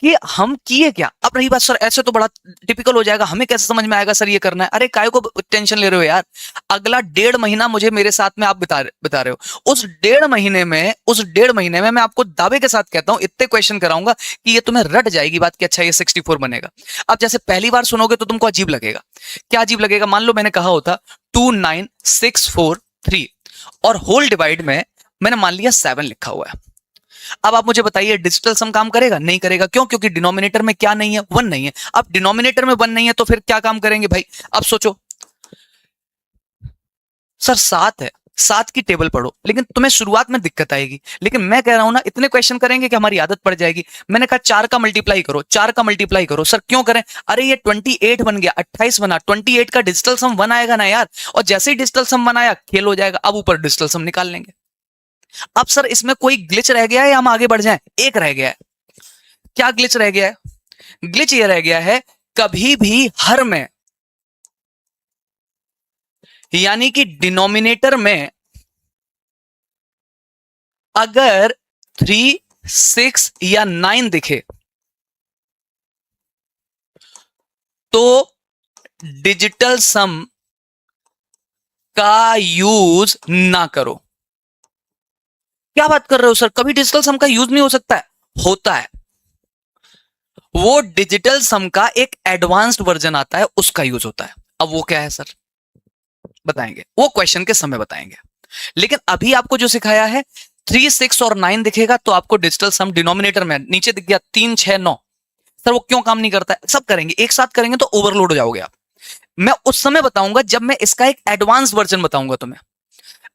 कि हम किए क्या। अब रही बात, सर ऐसे तो बड़ा टिपिकल हो जाएगा, हमें कैसे समझ में आएगा सर ये करना है? अरे काय को टेंशन ले रहे हो यार? अगला 1.5 महीना मुझे मेरे साथ में आप बता रहे हो। उस 1.5 महीने में मैं आपको दावे के साथ कहता हूं इतने क्वेश्चन कराऊंगा कि ये तुम्हें रट जाएगी बात कि अच्छा ये 64 बनेगा। अब जैसे पहली बार सुनोगे तो तुमको अजीब लगेगा। क्या अजीब लगेगा? मान लो मैंने कहा होता 29643 और होल डिवाइड में मैंने मान लिया 7 लिखा हुआ है। अब आप मुझे बताइए डिजिटल सम काम करेगा? नहीं करेगा। क्यों? क्योंकि डिनोमिनेटर में क्या नहीं है? 1 नहीं है। अब डिनोमिनेटर में 1 नहीं है तो फिर क्या काम करेंगे भाई? अब सोचो, सर 7 है, 7 की टेबल पढ़ो, लेकिन तुम्हें शुरुआत में दिक्कत आएगी। लेकिन मैं कह रहा हूं ना, इतने क्वेश्चन करेंगे कि हमारी आदत पड़ जाएगी। मैंने कहा 4 का मल्टीप्लाई करो, 4 का मल्टीप्लाई करो। सर क्यों करें? अरे ये 28 बन गया, 28 बना, 28 का डिजिटल सम 1 आएगा ना यार। और जैसे ही डिजिटल सम 1 आया, खेल हो जाएगा। अब ऊपर डिजिटल सम निकाल लेंगे। अब सर इसमें कोई ग्लिच रह गया है या हम आगे बढ़ जाएं? एक रह गया है। क्या ग्लिच रह गया है? ग्लिच ये रह गया है, कभी भी हर में यानी कि डिनोमिनेटर में अगर 3 6 या 9 दिखे तो डिजिटल सम का यूज ना करो। क्या बात कर रहे हो सर? कभी डिजिटल सम का यूज नहीं हो सकता है? होता है। वो डिजिटल सम का एक एडवांस्ड वर्जन आता है, उसका यूज होता है। अब वो क्या है सर? बताएंगे, वो क्वेश्चन के समय बताएंगे। लेकिन अभी आपको जो सिखाया है 3 6 और 9 दिखेगा तो आपको डिजिटल सम डिनोमिनेटर में नीचे दिख गया 3 6 9। सर वो क्यों काम नहीं करता है? सब करेंगे, एक साथ करेंगे तो ओवरलोड हो जाओगे आप। मैं उस समय बताऊंगा जब मैं इसका एक एडवांस वर्जन बताऊंगा तुम्हें।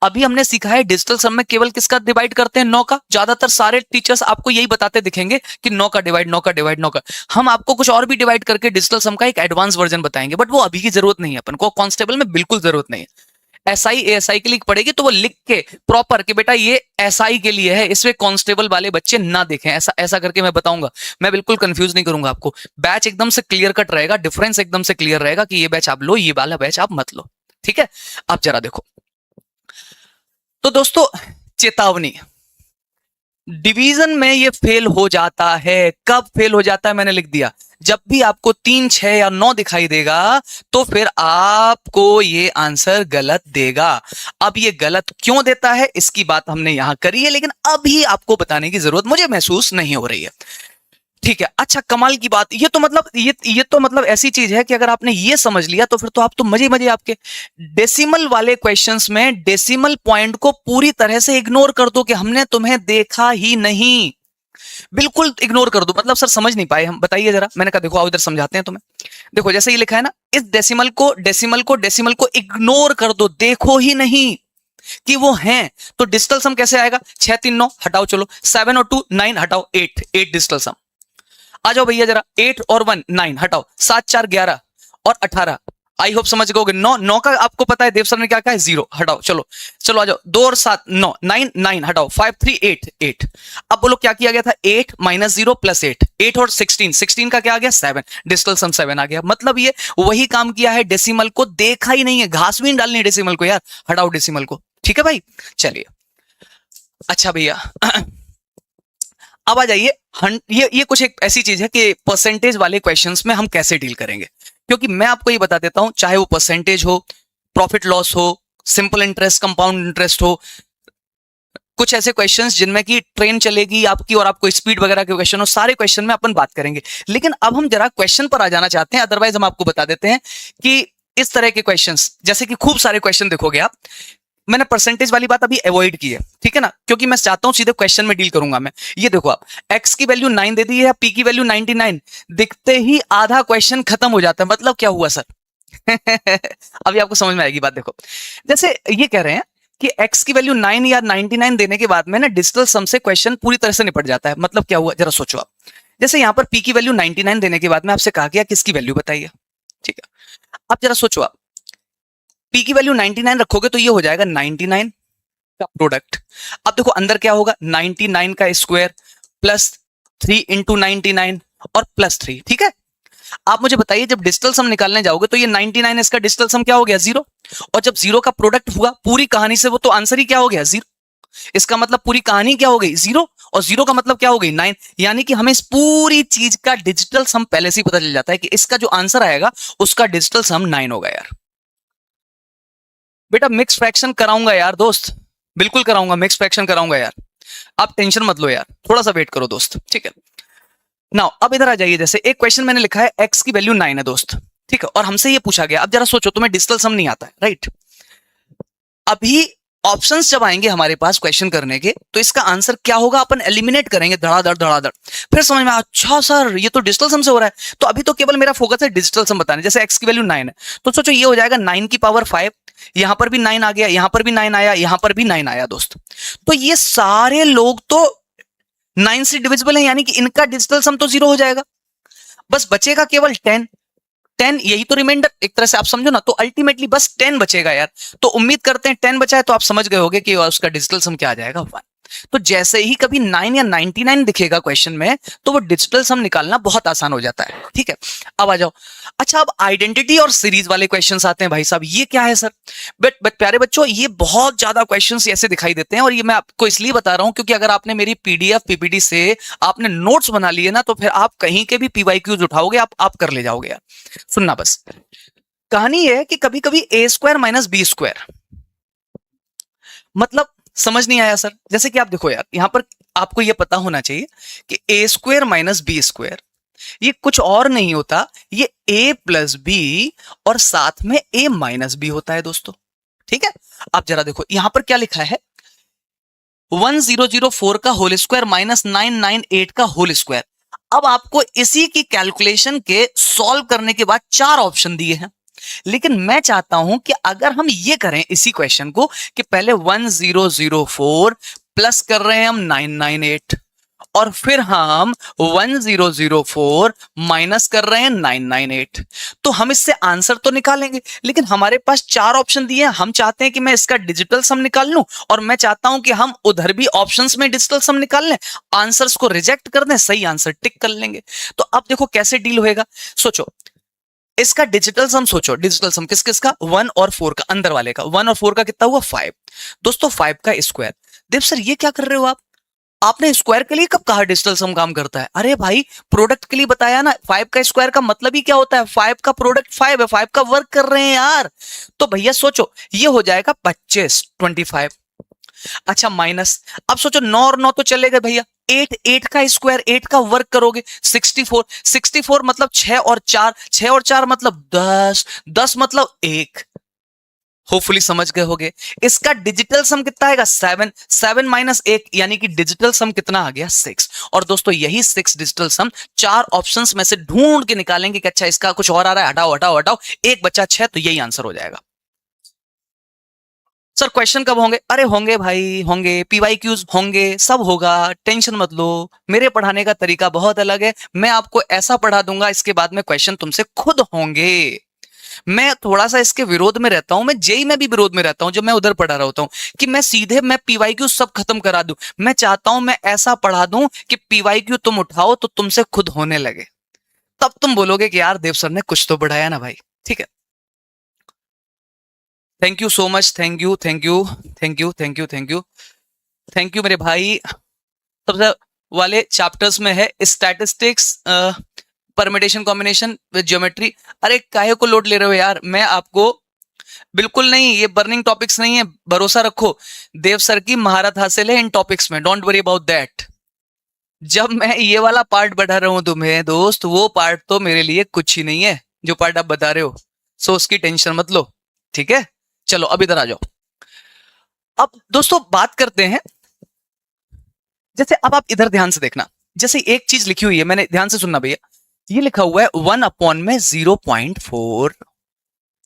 अभी हमने सीखा है डिजिटल सम में केवल किसका डिवाइड करते हैं? 9 का। ज्यादातर सारे टीचर्स आपको यही बताते दिखेंगे कि 9 का डिवाइड, 9 का डिवाइड, 9 का। हम आपको कुछ और भी डिवाइड करके डिजिटल सम का एक एडवांस वर्जन बताएंगे, बट वो अभी की जरूरत नहीं है। अपन को कांस्टेबल में बिल्कुल जरूरत नहीं है। एसआई एएसआई के लिए पड़ेगी तो वो लिख के प्रॉपर कि बेटा ये एसआई के लिए है, इसमें कांस्टेबल वाले बच्चे ना देखें। ऐसा ऐसा करके मैं बताऊंगा। मैं बिल्कुल कंफ्यूज नहीं करूंगा आपको। बैच एकदम से क्लियर कट रहेगा, डिफरेंस एकदम से क्लियर रहेगा कि ये बैच आप लो, ये वाला बैच आप मत लो। ठीक है? अब जरा देखो तो दोस्तों, चेतावनी, डिवीजन में ये फेल हो जाता है। कब फेल हो जाता है? मैंने लिख दिया, जब भी आपको 3 6 या 9 दिखाई देगा तो फिर आपको ये आंसर गलत देगा। अब ये गलत क्यों देता है इसकी बात हमने यहां करी है, लेकिन अभी आपको बताने की जरूरत मुझे महसूस नहीं हो रही है। ठीक है, अच्छा कमाल की बात, ये तो मतलब ऐसी चीज है कि अगर आपने ये समझ लिया तो फिर तो आप तो मजे मजे आपके। डेसिमल वाले क्वेश्चंस में डेसिमल पॉइंट को पूरी तरह से इग्नोर कर दो कि हमने तुम्हें देखा ही नहीं। बिल्कुल इग्नोर कर दो, मतलब सर समझ नहीं पाए हम, बताइए जरा। मैंने कहा देखो आओ इधर समझाते हैं तुम्हें। देखो जैसे ये लिखा है ना, इस डेसिमल को इग्नोर कर दो, देखो ही नहीं कि वो हैं। तो डिजिटल सम कैसे आएगा? 6 3 9 हटाओ, चलो 7 और 2 9 हटाओ, 8 8 डिजिटल सम। आ जाओ भैया जरा, 8 और 1 9 हटाओ, 7 4 11 और 18। आई होप समझ गए। 9 9 का आपको पता है देव सर ने क्या कहा है? 0 हटाओ, चलो चलो आ जाओ। 2 और 7 9 9 9 हटाओ, 5 3 8 8। अब बोलो क्या किया गया था? 8 माइनस 0 प्लस 8 8 और 16 16 का क्या आ गया? 7। डिजिटल सम 7 आ गया। मतलब ये वही काम किया है, डेसिमल को देखा ही नहीं है। घास भी नहीं डालनी डेसिमल को यार, हटाओ डेसिमल को। ठीक है भाई, चलिए। अच्छा भैया अब आ जाइए, ये कुछ एक ऐसी चीज है कि परसेंटेज वाले क्वेश्चंस में हम कैसे डील करेंगे, क्योंकि मैं आपको ये बता देता हूं, चाहे वो परसेंटेज हो, प्रॉफिट लॉस हो, सिंपल इंटरेस्ट, कंपाउंड इंटरेस्ट हो, कुछ ऐसे क्वेश्चंस जिनमें कि ट्रेन चलेगी आपकी और आपको स्पीड वगैरह के क्वेश्चन हो, सारे क्वेश्चन में अपन बात करेंगे। लेकिन अब हम जरा क्वेश्चन पर आ जाना चाहते हैं, अदरवाइज हम आपको बता देते हैं कि इस तरह के क्वेश्चंस, जैसे कि खूब सारे क्वेश्चन देखोगे आप, मैंने परसेंटेज वाली बात अभी अवॉइड की है, ठीक है ना, क्योंकि मैं चाहता हूं सीधे क्वेश्चन में डील करूंगा मैं। ये देखो आप, x की वैल्यू 9 दे दी है, p की वैल्यू 99, दिखते ही आधा क्वेश्चन खत्म हो जाता है। मतलब क्या हुआ सर? अभी आपको समझ में आएगी बात। देखो, जैसे ये कह रहे हैं कि x की वैल्यू 9 या 99 देने के बाद में ना डिजिटल सम से क्वेश्चन पूरी तरह से निपट जाता है। मतलब क्या हुआ, जरा सोचो आप। जैसे यहां पर p की वैल्यू 99 देने के बाद में आपसे कहा गया किसकी वैल्यू बताइए, ठीक है। अब जरा सोचो आप, p की वैल्यू 99 रखोगे तो ये हो जाएगा 99 का प्रोडक्ट। अब देखो अंदर क्या होगा, 99 का स्क्वायर प्लस 3 इंटू 99 और प्लस 3, ठीक है। आप मुझे बताइए, जब डिजिटल सम निकालने जाओगे तो ये 99 इसका डिजिटल सम क्या हो गया, 0। और जब 0 का प्रोडक्ट हुआ पूरी कहानी से, वो तो आंसर ही क्या हो गया, 0। इसका मतलब पूरी कहानी क्या हो गई, 0। और 0 का मतलब क्या हो गई, 9। यानी कि हमें इस पूरी चीज का डिजिटल सम पहले से ही पता चल जाता है कि इसका जो आंसर आएगा उसका डिजिटल सम 9 होगा यार। बेटा मिक्स फ्रैक्शन कराऊंगा यार दोस्त, बिल्कुल कराऊंगा, मिक्स फ्रैक्शन कराऊंगा यार, आप टेंशन मत लो यार, थोड़ा सा वेट करो दोस्त, ठीक है। नाउ अब इधर आ जाइए, जैसे एक क्वेश्चन मैंने लिखा है x की वैल्यू 9 है दोस्त, ठीक है, और हमसे ये पूछा गया, अब जरा सोचो, तुम्हें डिजिटल सम नहीं आता है, राइट। अभी ऑप्शंस जब आएंगे हमारे पास क्वेश्चन करने के, तो इसका आंसर क्या होगा, अपन एलिमिनेट करेंगे धड़ाधड़ धड़ाधड़। फिर समझ में, अच्छा सर ये तो डिजिटल सम से हो रहा है, तो अभी तो केवल मेरा फोकस है डिजिटल सम बताने। जैसे x की वैल्यू 9 है, तो सोचो ये हो जाएगा 9 की पावर 5, यहां पर भी 9 आ गया, यहां पर भी 9 आया, यहां पर भी 9 आया दोस्त। तो ये सारे लोग तो 9 से डिविजिबल है, यानी कि इनका डिजिटल सम तो 0 हो जाएगा। बस बचेगा केवल 10। 10 यही तो रिमाइंडर एक तरह से आप समझो ना, तो अल्टीमेटली बस 10 बचेगा यार। तो उम्मीद करते हैं 10 बचा है, तो आप समझ गए होंगे कि उसका डिजिटल सम क्या आ जाएगा, 1। तो जैसे ही कभी 9 या 99 दिखेगा क्वेश्चन में, तो वो डिजिटल सम निकालना बहुत आसान हो जाता है, ठीक है। अब आ जाओ, अच्छा अब आइडेंटिटी और सीरीज वाले क्वेश्चंस आते हैं। भाई साहब ये क्या है सर? बट प्यारे बच्चों, ये बहुत ज्यादा क्वेश्चंस ऐसे दिखाई देते हैं, और ये मैं आपको इसलिए बता रहा हूं क्योंकि अगर आपने मेरी पीडीएफ पीपीटी से आपने नोट्स बना लिए ना, तो फिर आप कहीं के भी पीवाईक्यूज उठाओगे, आप कर ले जाओगे यार। सुनना बस, कहानी है कि कभी कभी ए स्क्वायर माइनस बी स्क्वायर, मतलब समझ नहीं आया सर। जैसे कि आप देखो यार, यहां पर आपको यह पता होना चाहिए कि ए स्क्वायर माइनस बी स्क्वायर ये कुछ और नहीं होता, ये ए प्लस बी और साथ में ए माइनस बी होता है दोस्तों, ठीक है। आप जरा देखो यहां पर क्या लिखा है, 1004 का होल स्क्वायर माइनस 998 का होल स्क्वायर। अब आपको इसी की कैलकुलेशन के सॉल्व करने के बाद 4 ऑप्शन दिए हैं, लेकिन मैं चाहता हूं कि अगर हम ये करें इसी क्वेश्चन को कि पहले 1004 प्लस कर रहे हैं हम 998, और फिर हम 1004 माइनस कर रहे हैं 998, तो हम इससे आंसर तो निकालेंगे। लेकिन हमारे पास 4 ऑप्शन दिए हैं, हम चाहते हैं कि मैं इसका डिजिटल सम निकाल लूं, और मैं चाहता हूं कि हम उधर भी ऑप्शंस में डिजिटल सम निकाल लें, आंसर्स को रिजेक्ट कर दें, सही आंसर टिक कर लेंगे। तो अब देखो कैसे डील होएगा, सोचो इसका डिजिटल सम, सोचो डिजिटल सम किस किसका, 1 और 4 का, अंदर वाले का। 1 और 4 का कितना हुआ, 5 दोस्तों, 5 का स्क्वायर। देव सर ये क्या कर रहे हो आप, आपने स्क्वायर के लिए कब कहा डिजिटल सम काम करता है? अरे भाई प्रोडक्ट के लिए बताया ना, 5 का स्क्वायर का मतलब ही क्या होता है, 5 का प्रोडक्ट 5 है, 5 का वर्क कर रहे हैं यार। तो भैया सोचो ये हो जाएगा 25, 25। अच्छा माइनस, अब सोचो 9 और 9 तो चले गए भैया, 8, 8 का स्क्वायर, 8 का वर्क करोगे 64, 64 मतलब 6 और 4, 6 और 4 मतलब 10, 10 मतलब 1। होपफुली समझ गए होगे। इसका डिजिटल सम कितना आएगा, 7, 7 माइनस 1 यानी कि डिजिटल सम कितना आ गया, 6। और दोस्तों यही 6 डिजिटल सम 4 ऑप्शंस में से ढूंढ के निकालेंगे कि अच्छा इसका कुछ और आ रहा है, हटाओ हटाओ हटाओ, एक बच्चा 6, तो यही आंसर हो जाएगा। सर क्वेश्चन कब होंगे? अरे होंगे भाई, होंगे, पीवाईक्यूज होंगे, सब होगा, टेंशन मत लो। मेरे पढ़ाने का तरीका बहुत अलग है, मैं आपको ऐसा पढ़ा दूंगा इसके बाद में क्वेश्चन तुमसे खुद होंगे। मैं थोड़ा सा इसके विरोध में रहता हूं, मैं जेई में भी विरोध में रहता हूं, जब मैं उधर पढ़ा रहा होता हूं कि मैं सीधे मैं पीवाईक्यू सब खत्म करा दूं। मैं चाहता हूं मैं ऐसा पढ़ा दूं कि पीवाईक्यू तुम उठाओ तो तुमसे खुद होने लगे, तब तुम बोलोगे कि यार देव सर ने कुछ तो बढ़ाया ना भाई, ठीक है। Thank you so much, thank you thank you thank you thank you thank you thank you मेरे भाई। सबसे वाले चैप्टर्स में है statistics, permutation combination with geometry. अरे काहे को लोड ले रहे हो यार, मैं आपको बिल्कुल नहीं, ये बर्निंग टॉपिक्स नहीं है, भरोसा रखो, देव सर की महारत हासिल है इन टॉपिक्स में, डोंट वरी अबाउट दैट। जब मैं ये वाला पार्ट बढ़ा रहा हूं तुम्हें दोस्त, वो पार्ट तो मेरे लिए कुछ ही नहीं है जो पार्ट आप बता रहे हो, सो उसकी टेंशन मत लो, ठीक है। चलो अब इधर आ जाओ। अब दोस्तों बात करते हैं, जैसे अब आप इधर ध्यान से देखना, जैसे एक चीज लिखी हुई है, मैंने ध्यान से सुनना भैया, ये लिखा हुआ है 1/0.4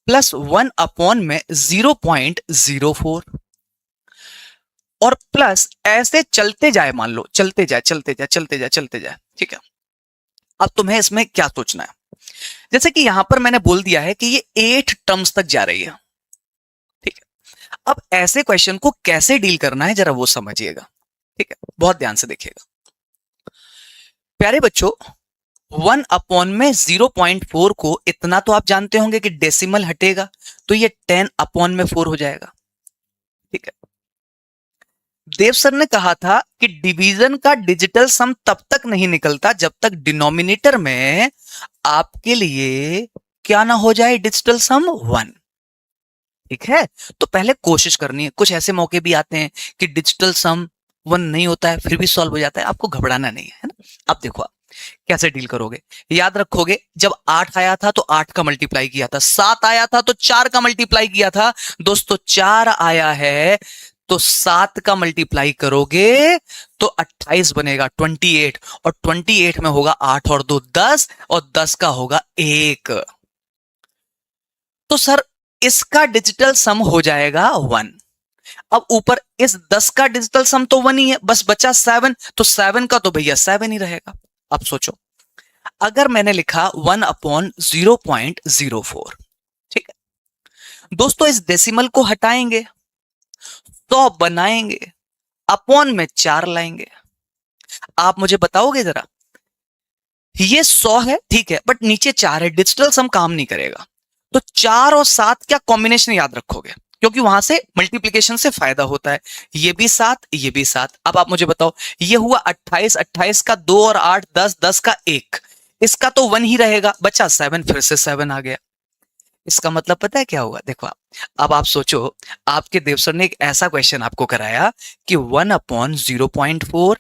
प्लस 1/0.04 और प्लस ऐसे चलते जाए, मान लो चलते जाए चलते जाए चलते जाए चलते जाए, ठीक है। अब तुम्हें इसमें क्या सोचना है, जैसे कि यहां पर मैंने बोल दिया है कि ये 8 टर्म्स तक जा रही है, ठीक है। अब ऐसे क्वेश्चन को कैसे डील करना है जरा वो समझिएगा, ठीक है, बहुत ध्यान से देखिएगा प्यारे बच्चों। 1/0.4 को इतना तो आप जानते होंगे कि डेसिमल हटेगा तो ये 10/4 हो जाएगा, ठीक है। देव सर ने कहा था कि डिवीजन का डिजिटल सम तब तक नहीं निकलता जब तक डिनोमिनेटर में आपके लिए क्या ना हो जाए, डिजिटल सम 1, ठीक है। तो पहले कोशिश करनी है, कुछ ऐसे मौके भी आते हैं कि डिजिटल सम 1 नहीं होता है फिर भी सॉल्व हो जाता है, आपको घबराना नहीं है ना। अब देखो आप कैसे डील करोगे, याद रखोगे जब 8 आया था तो 8 का मल्टीप्लाई किया था, 7 आया था तो 4 का मल्टीप्लाई किया था, दोस्तों 4 आया है तो 7 का मल्टीप्लाई करोगे तो 28 बनेगा, 28, और 28 में होगा 8 और 2 10, और 10 का होगा 1, तो सर इसका डिजिटल सम हो जाएगा 1। अब ऊपर इस 10 का डिजिटल सम तो 1 ही है, बस बचा 7, तो 7 का तो भैया 7 ही रहेगा। अब सोचो अगर मैंने लिखा 1/0.04, ठीक है दोस्तों, इस डेसिमल को हटाएंगे, 100 बनाएंगे, अपॉन में 4 लाएंगे। आप मुझे बताओगे जरा, ये 100 है ठीक है, बट नीचे 4 है, डिजिटल सम काम नहीं करेगा, तो 4 और 7 क्या कॉम्बिनेशन याद रखोगे, क्योंकि वहां से मल्टीप्लिकेशन से फायदा होता है, ये भी 7 ये भी 7। अब आप मुझे बताओ, ये हुआ 28, 28 का 2 और 8 10, 10 का 1, इसका तो 1 ही रहेगा, बचा 7, फिर से 7 आ गया। इसका मतलब पता है क्या हुआ, देखो आप, अब आप सोचो, आपके देव सर ने एक ऐसा क्वेश्चन आपको कराया कि 1/0.4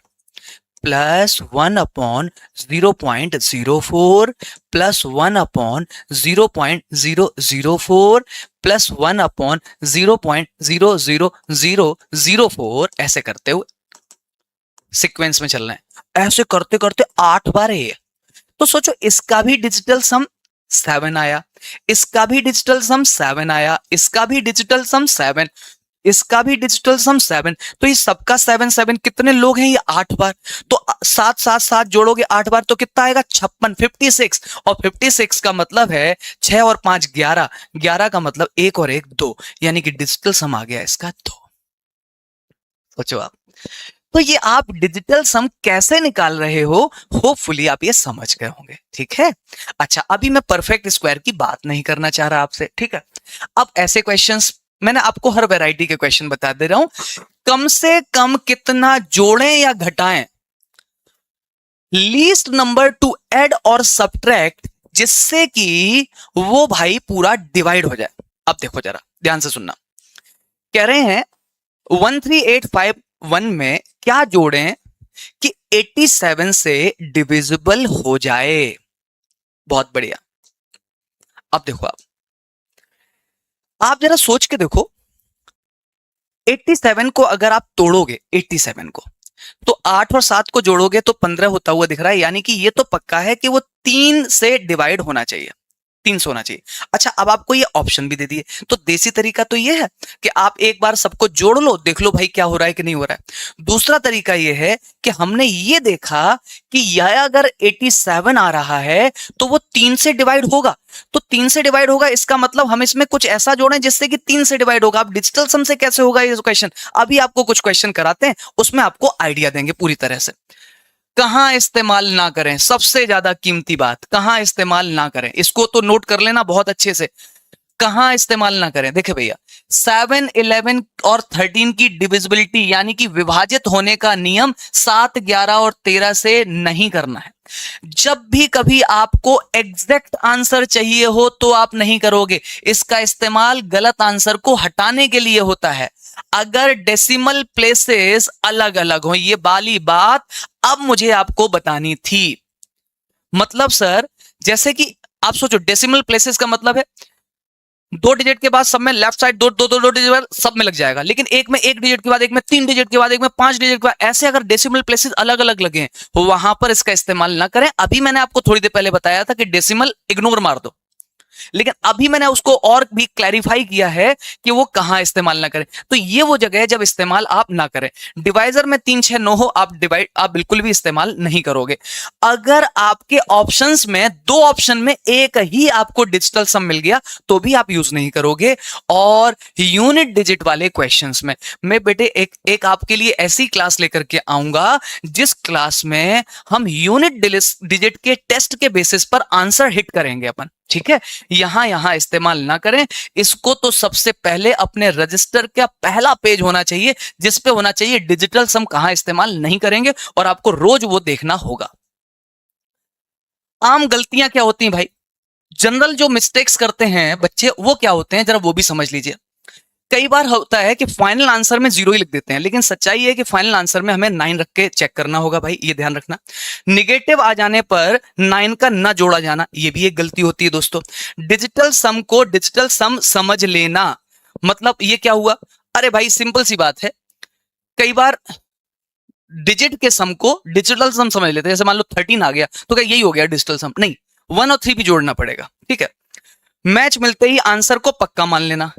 प्लस 1/0.04 प्लस 1/0.004 प्लस 1/0.00004, ऐसे करते हुए सीक्वेंस में चलना है, ऐसे करते करते 8 बार है। तो सोचो इसका भी डिजिटल सम 7 आया, इसका भी डिजिटल सम 7 आया, इसका भी डिजिटल सम 7, इसका भी डिजिटल सम 7, तो ये सबका 7 7, कितने लोग हैं ये 8 बार, तो 7 7 7 जोड़ोगे 8 बार तो कितना आएगा 56, 56, और 56 का मतलब है 6 और 5 11, 11 का मतलब 1 और 1 2, यानी कि डिजिटल सम आ गया इसका 2। सोचो आप, तो ये आप डिजिटल सम कैसे निकाल रहे हो, होपफुली आप ये समझ गए होंगे, ठीक है। अच्छा अभी मैं परफेक्ट स्क्वायर की बात नहीं करना चाह रहा आपसे, ठीक है। अब ऐसे क्वेश्चंस मैंने आपको हर वैरायटी के क्वेश्चन बता दे रहा हूं, कम से कम कितना जोड़ें या घटाएं, लीस्ट नंबर टू ऐड और सब्ट्रैक्ट, जिससे कि वो भाई पूरा डिवाइड हो जाए। अब देखो जरा ध्यान से सुनना, कह रहे हैं 13851 में क्या जोड़ें कि 87 से डिविजिबल हो जाए। बहुत बढ़िया। अब देखो आप जरा सोच के देखो, 87 को अगर आप तोड़ोगे, 87 को तो 8 और 7 को जोड़ोगे तो 15 होता हुआ दिख रहा है, यानी कि ये तो पक्का है कि वो 3 से डिवाइड होना चाहिए, 3 से होना चाहिए। अच्छा अब आपको ये ऑप्शन भी दे दिए, तो देसी तरीका तो ये है कि आप एक बार सबको जोड़ लो, देख लो भाई क्या हो रहा है कि नहीं हो रहा है। दूसरा तरीका ये है कि हमने ये देखा कि यह अगर 87 आ रहा है तो वो 3 से डिवाइड होगा, तो 3 से डिवाइड होगा, इसका मतलब हम इसमें कुछ ऐसा जोड़ें जिससे कि 3 से डिवाइड होगा। अब डिजिटल सम से कैसे होगा ये क्वेश्चन, अभी आपको कुछ क्वेश्चन कराते हैं, उसमें आपको आइडिया देंगे पूरी तरह से। कहां इस्तेमाल ना करें, सबसे ज्यादा कीमती बात, कहां इस्तेमाल ना करें, इसको तो नोट कर लेना बहुत अच्छे से, कहां इस्तेमाल ना करें। देखे भैया 7, 11 और 13 की डिविजिबिलिटी यानी कि विभाजित होने का नियम 7, 11 और 13 से नहीं करना है। जब भी कभी आपको एग्जैक्ट आंसर चाहिए हो तो आप नहीं करोगे, इसका इस्तेमाल गलत आंसर को हटाने के लिए होता है। अगर डेसिमल प्लेसेस अलग अलग हो, ये वाली बात अब मुझे आपको बतानी थी। मतलब सर, जैसे कि आप सोचो, डेसिमल प्लेसेस का मतलब है 2 डिजिट के बाद सब में लेफ्ट साइड 2 डिजिट सब में लग जाएगा, लेकिन एक में 1 डिजिट के बाद, एक में 3 डिजिट के बाद, एक में 5 डिजिट के बाद, ऐसे अगर डेसिमल प्लेसेस अलग अलग लगे तो वहां पर इसका इस्तेमाल ना करें। अभी मैंने आपको थोड़ी देर पहले बताया था कि डेसिमल इग्नोर मार दो, लेकिन अभी मैंने उसको और भी क्लैरिफाई किया है कि वो कहां इस्तेमाल ना करें। तो ये वो जगह है जब इस्तेमाल आप ना करें। डिवाइजर में 3, 6, 9 हो, आप बिल्कुल भी इस्तेमाल नहीं करोगे। अगर आपके ऑप्शंस में 2 ऑप्शन में एक ही आपको डिजिटल सम मिल गया तो भी आप यूज नहीं करोगे। और यूनिट डिजिट वाले क्वेश्चंस में मैं बेटे एक आपके लिए ऐसी क्लास लेकर के आऊंगा जिस क्लास में हम यूनिट डिजिट के टेस्ट के बेसिस पर आंसर हिट करेंगे अपन, ठीक है। यहां इस्तेमाल ना करें इसको। तो सबसे पहले अपने रजिस्टर का पहला पेज होना चाहिए जिस पे होना चाहिए डिजिटल सम कहां इस्तेमाल नहीं करेंगे, और आपको रोज वो देखना होगा। आम गलतियां क्या होती हैं भाई, जनरल जो मिस्टेक्स करते हैं बच्चे, वो क्या होते हैं जरा वो भी समझ लीजिए। कई बार होता है कि फाइनल आंसर में 0 ही लिख देते हैं, लेकिन सच्चाई है कि फाइनल आंसर में हमें 9 रख के चेक करना होगा भाई, ये ध्यान रखना। निगेटिव आ जाने पर 9 का न जोड़ा जाना, ये भी एक गलती होती है दोस्तों। डिजिटल सम को डिजिटल सम समझ लेना, मतलब ये क्या हुआ, अरे भाई सिंपल सी बात है, कई बार डिजिट के सम को डिजिटल सम समझ लेते हैं। जैसे मान लो 13 आ गया तो क्या यही हो गया डिजिटल सम? नहीं, 1 और 3 भी जोड़ना पड़ेगा, ठीक है। मैच मिलते ही आंसर को पक्का मान लेना।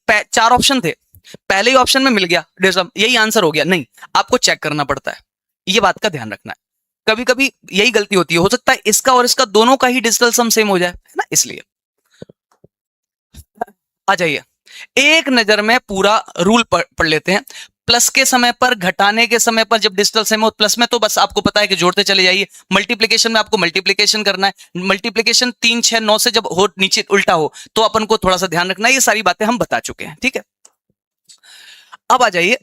4 ऑप्शन थे, पहले ही ऑप्शन में मिल गया यही आंसर हो गया, नहीं, आपको चेक करना पड़ता है। ये बात का ध्यान रखना है। कभी कभी यही गलती होती है, हो सकता है इसका और इसका दोनों का ही डिजिटल सम सेम हो जाए, है ना, इसलिए। आ जाइए, एक नजर में पूरा रूल पढ़ लेते हैं। प्लस के समय पर, घटाने के समय पर, जब डिजिटल सेम हो प्लस में तो बस आपको पता है कि जोड़ते चले जाइए। मल्टीप्लीकेशन में आपको मल्टीप्लीकेशन करना है। मल्टीप्लीकेशन 3, 6, 9 से जब हो नीचे उल्टा हो तो अपन को थोड़ा सा ध्यान रखना है। ये सारी बातें हम बता चुके हैं, ठीक है। अब आ जाइए,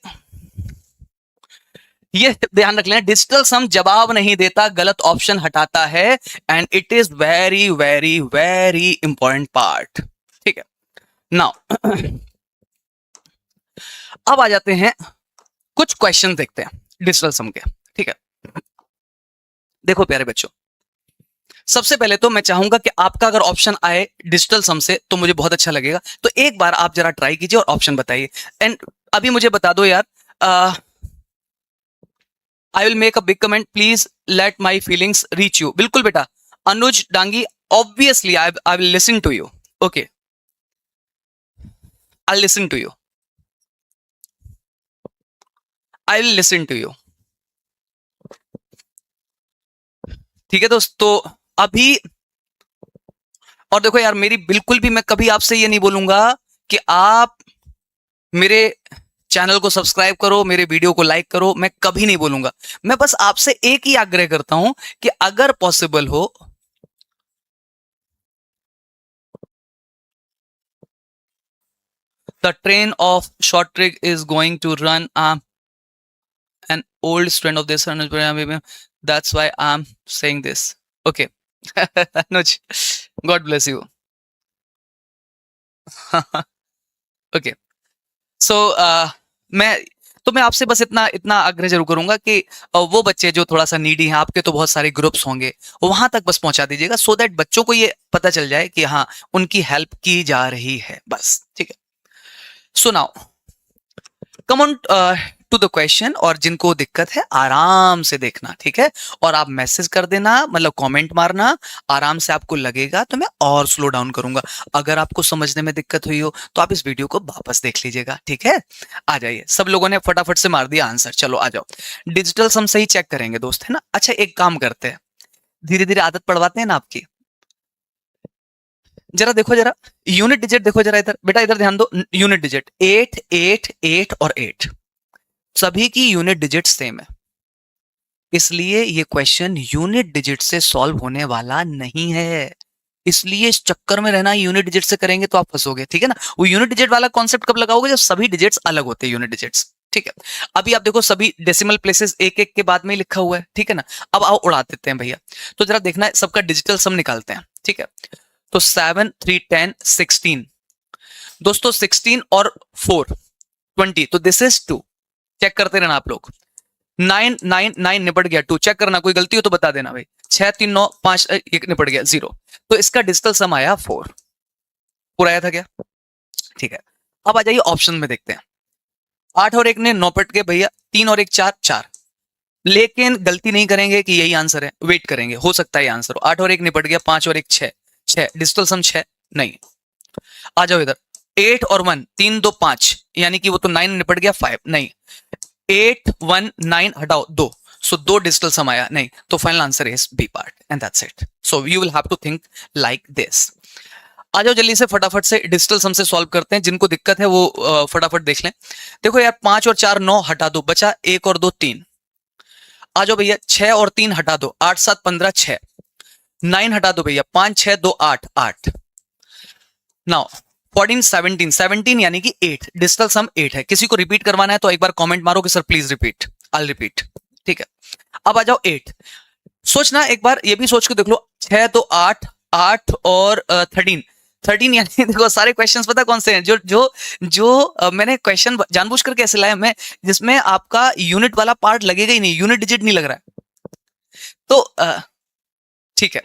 ये ध्यान रख लेना, डिजिटल सम जवाब नहीं देता, गलत ऑप्शन हटाता है, and it is very very very important part, ठीक है। नाउ अब आ जाते हैं, कुछ क्वेश्चन देखते हैं डिजिटल सम के, ठीक है। देखो प्यारे बच्चों, सबसे पहले तो मैं चाहूंगा कि आपका अगर ऑप्शन आए डिजिटल सम से तो मुझे बहुत अच्छा लगेगा। तो एक बार आप जरा ट्राई कीजिए और ऑप्शन बताइए। एंड अभी मुझे बता दो यार, I will make a big comment, please let my feelings reach you. बिल्कुल बेटा, Anuj Dangi, obviously I will listen to you, okay, I listen to you, I will listen to you, ठीक है दोस्तों। अभी और देखो यार, मेरी बिल्कुल भी, मैं कभी आपसे ये नहीं बोलूंगा कि आप मेरे चैनल को सब्सक्राइब करो, मेरे वीडियो को लाइक करो, मैं कभी नहीं बोलूंगा। मैं बस आपसे एक ही आग्रह करता हूं कि अगर पॉसिबल हो, the train of short trick is going to run an old student of this, that's why I'm saying this, okay. Anuj, God bless you. Okay, so मैं आपसे बस इतना इतना आग्रह जरूर करूंगा कि वो बच्चे जो थोड़ा सा नीडी हैं, आपके तो बहुत सारे ग्रुप्स होंगे, वहां तक बस पहुंचा दीजिएगा, सो दैट बच्चों को ये पता चल जाए कि हाँ उनकी हेल्प की जा रही है, बस, ठीक है। So now come on to the question, और जिनको दिक्कत है आराम से देखना, ठीक है। और आप मैसेज कर देना, मतलब कमेंट मारना, आराम से आपको लगेगा तो मैं और स्लो डाउन करूंगा। अगर आपको समझने में दिक्कत हुई हो तो आप इस वीडियो को वापस देख लीजिएगा, ठीक है। आ जाइए, सब लोगों ने फटाफट से मार दिया आंसर, चलो आ जाओ। डिजिटल सम से ही चेक करेंगे दोस्त, है ना। अच्छा एक काम करते हैं, धीरे धीरे आदत पड़वाते हैं ना आपकी। जरा देखो, जरा यूनिट डिजिट देखो जरा इधर बेटा, इधर ध्यान दो। यूनिट डिजिट 8, 8, 8 और 8, सभी की यूनिट डिजिट सेम है, इसलिए ये क्वेश्चन यूनिट डिजिट से सॉल्व होने वाला नहीं है। इसलिए इस चक्कर में रहना, यूनिट डिजिट से करेंगे तो आप फंसोगे, ठीक है ना। वो यूनिट डिजिट वाला कॉन्सेप्ट कब लगाओगे, जब सभी डिजिट्स अलग होते हैं, यूनिट डिजिट्स, ठीक है। अभी आप देखो सभी डेसिमल प्लेसेस एक एक के बाद में ही लिखा हुआ है, ठीक है ना। अब आओ उड़ा देते हैं भैया, तो जरा देखना है सबका डिजिटल सम निकालते हैं, ठीक है। तो 7 3 10 16, दोस्तों 16 और 4 20, तो दिस इज 2, चेक करते रहना आप लोग। 9 9 9 निपट गया, 2 चेक करना, कोई गलती हो तो बता देना भाई। 6 3 9 5 1 निपट गया, 0, तो इसका डिजिटल सम आया 4, पूरा आया था क्या, ठीक है। अब आ जाइए ऑप्शन में देखते हैं। 8 और 1 ने 9 पट गए भैया, 3 और 1 4 4, लेकिन गलती नहीं करेंगे कि यही आंसर है, वेट करेंगे, हो सकता है ये आंसर हो। 8 और 1 निपट गया, 5 और 1 6 6, डिजिटल सम 6 नहीं। आ जाओ इधर, 8 और 1 3 2 5, यानी कि वो तो 9 निपट गया, 5 नहीं। 8 1 9 हटाओ 2, सो 2 डिजिटल सम आया नहीं, तो final answer is B part and that's it. So you will have to think like this. आ जाओ जल्दी से फटाफट से डिजिटल सम से सॉल्व करते हैं, जिनको दिक्कत है वो फटाफट देख लें। देखो यार 5 और 4 9 हटा दो, बचा 1 और 2 3। आ जाओ भैया 6 और 3 हटा दो, 8 7 15 6, 9 हटा दो भैया, 5 6 2 8 8। नाउ 14 17 17 यानी कि 8, डिजिटल सम 8 है। किसी को रिपीट करवाना है तो एक बार कमेंट मारो कि sir please repeat, I repeat, ठीक है। अब आ जाओ 8, सोचना एक बार ये भी सोच के देख लो, 6 तो 8 8 और 13 13, यानी देखो सारे क्वेश्चंस पता कौन से हैं, जो जो जो मैंने क्वेश्चन जानबूझ करके ऐसे लाया मैं, जिसमें आपका यूनिट वाला पार्ट लगेगा ही नहीं, यूनिट डिजिट नहीं लग रहा है, तो ठीक है।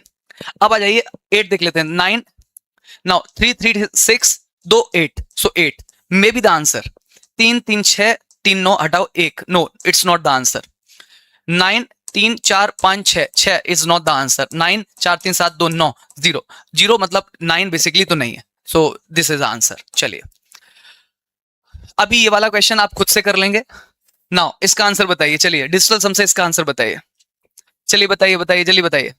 अब आ जाइए 8 देख लेते हैं, 9 now 3 3 6 2 8, so 8 may be the answer. 3 3 6 3 9 हटाओ 1, no it's not the answer. 9 3 4 5 6 6 is not the answer. 9 4 3 7 2 9 0 0, मतलब 9 बेसिकली तो नहीं है, सो दिस इज आंसर। चलिए अभी ये वाला क्वेश्चन आप खुद से कर लेंगे। नाउ इसका आंसर बताइए, चलिए डिजिटल सम से इसका आंसर बताइए, चलिए बताइए बताइए जल्दी बताइए।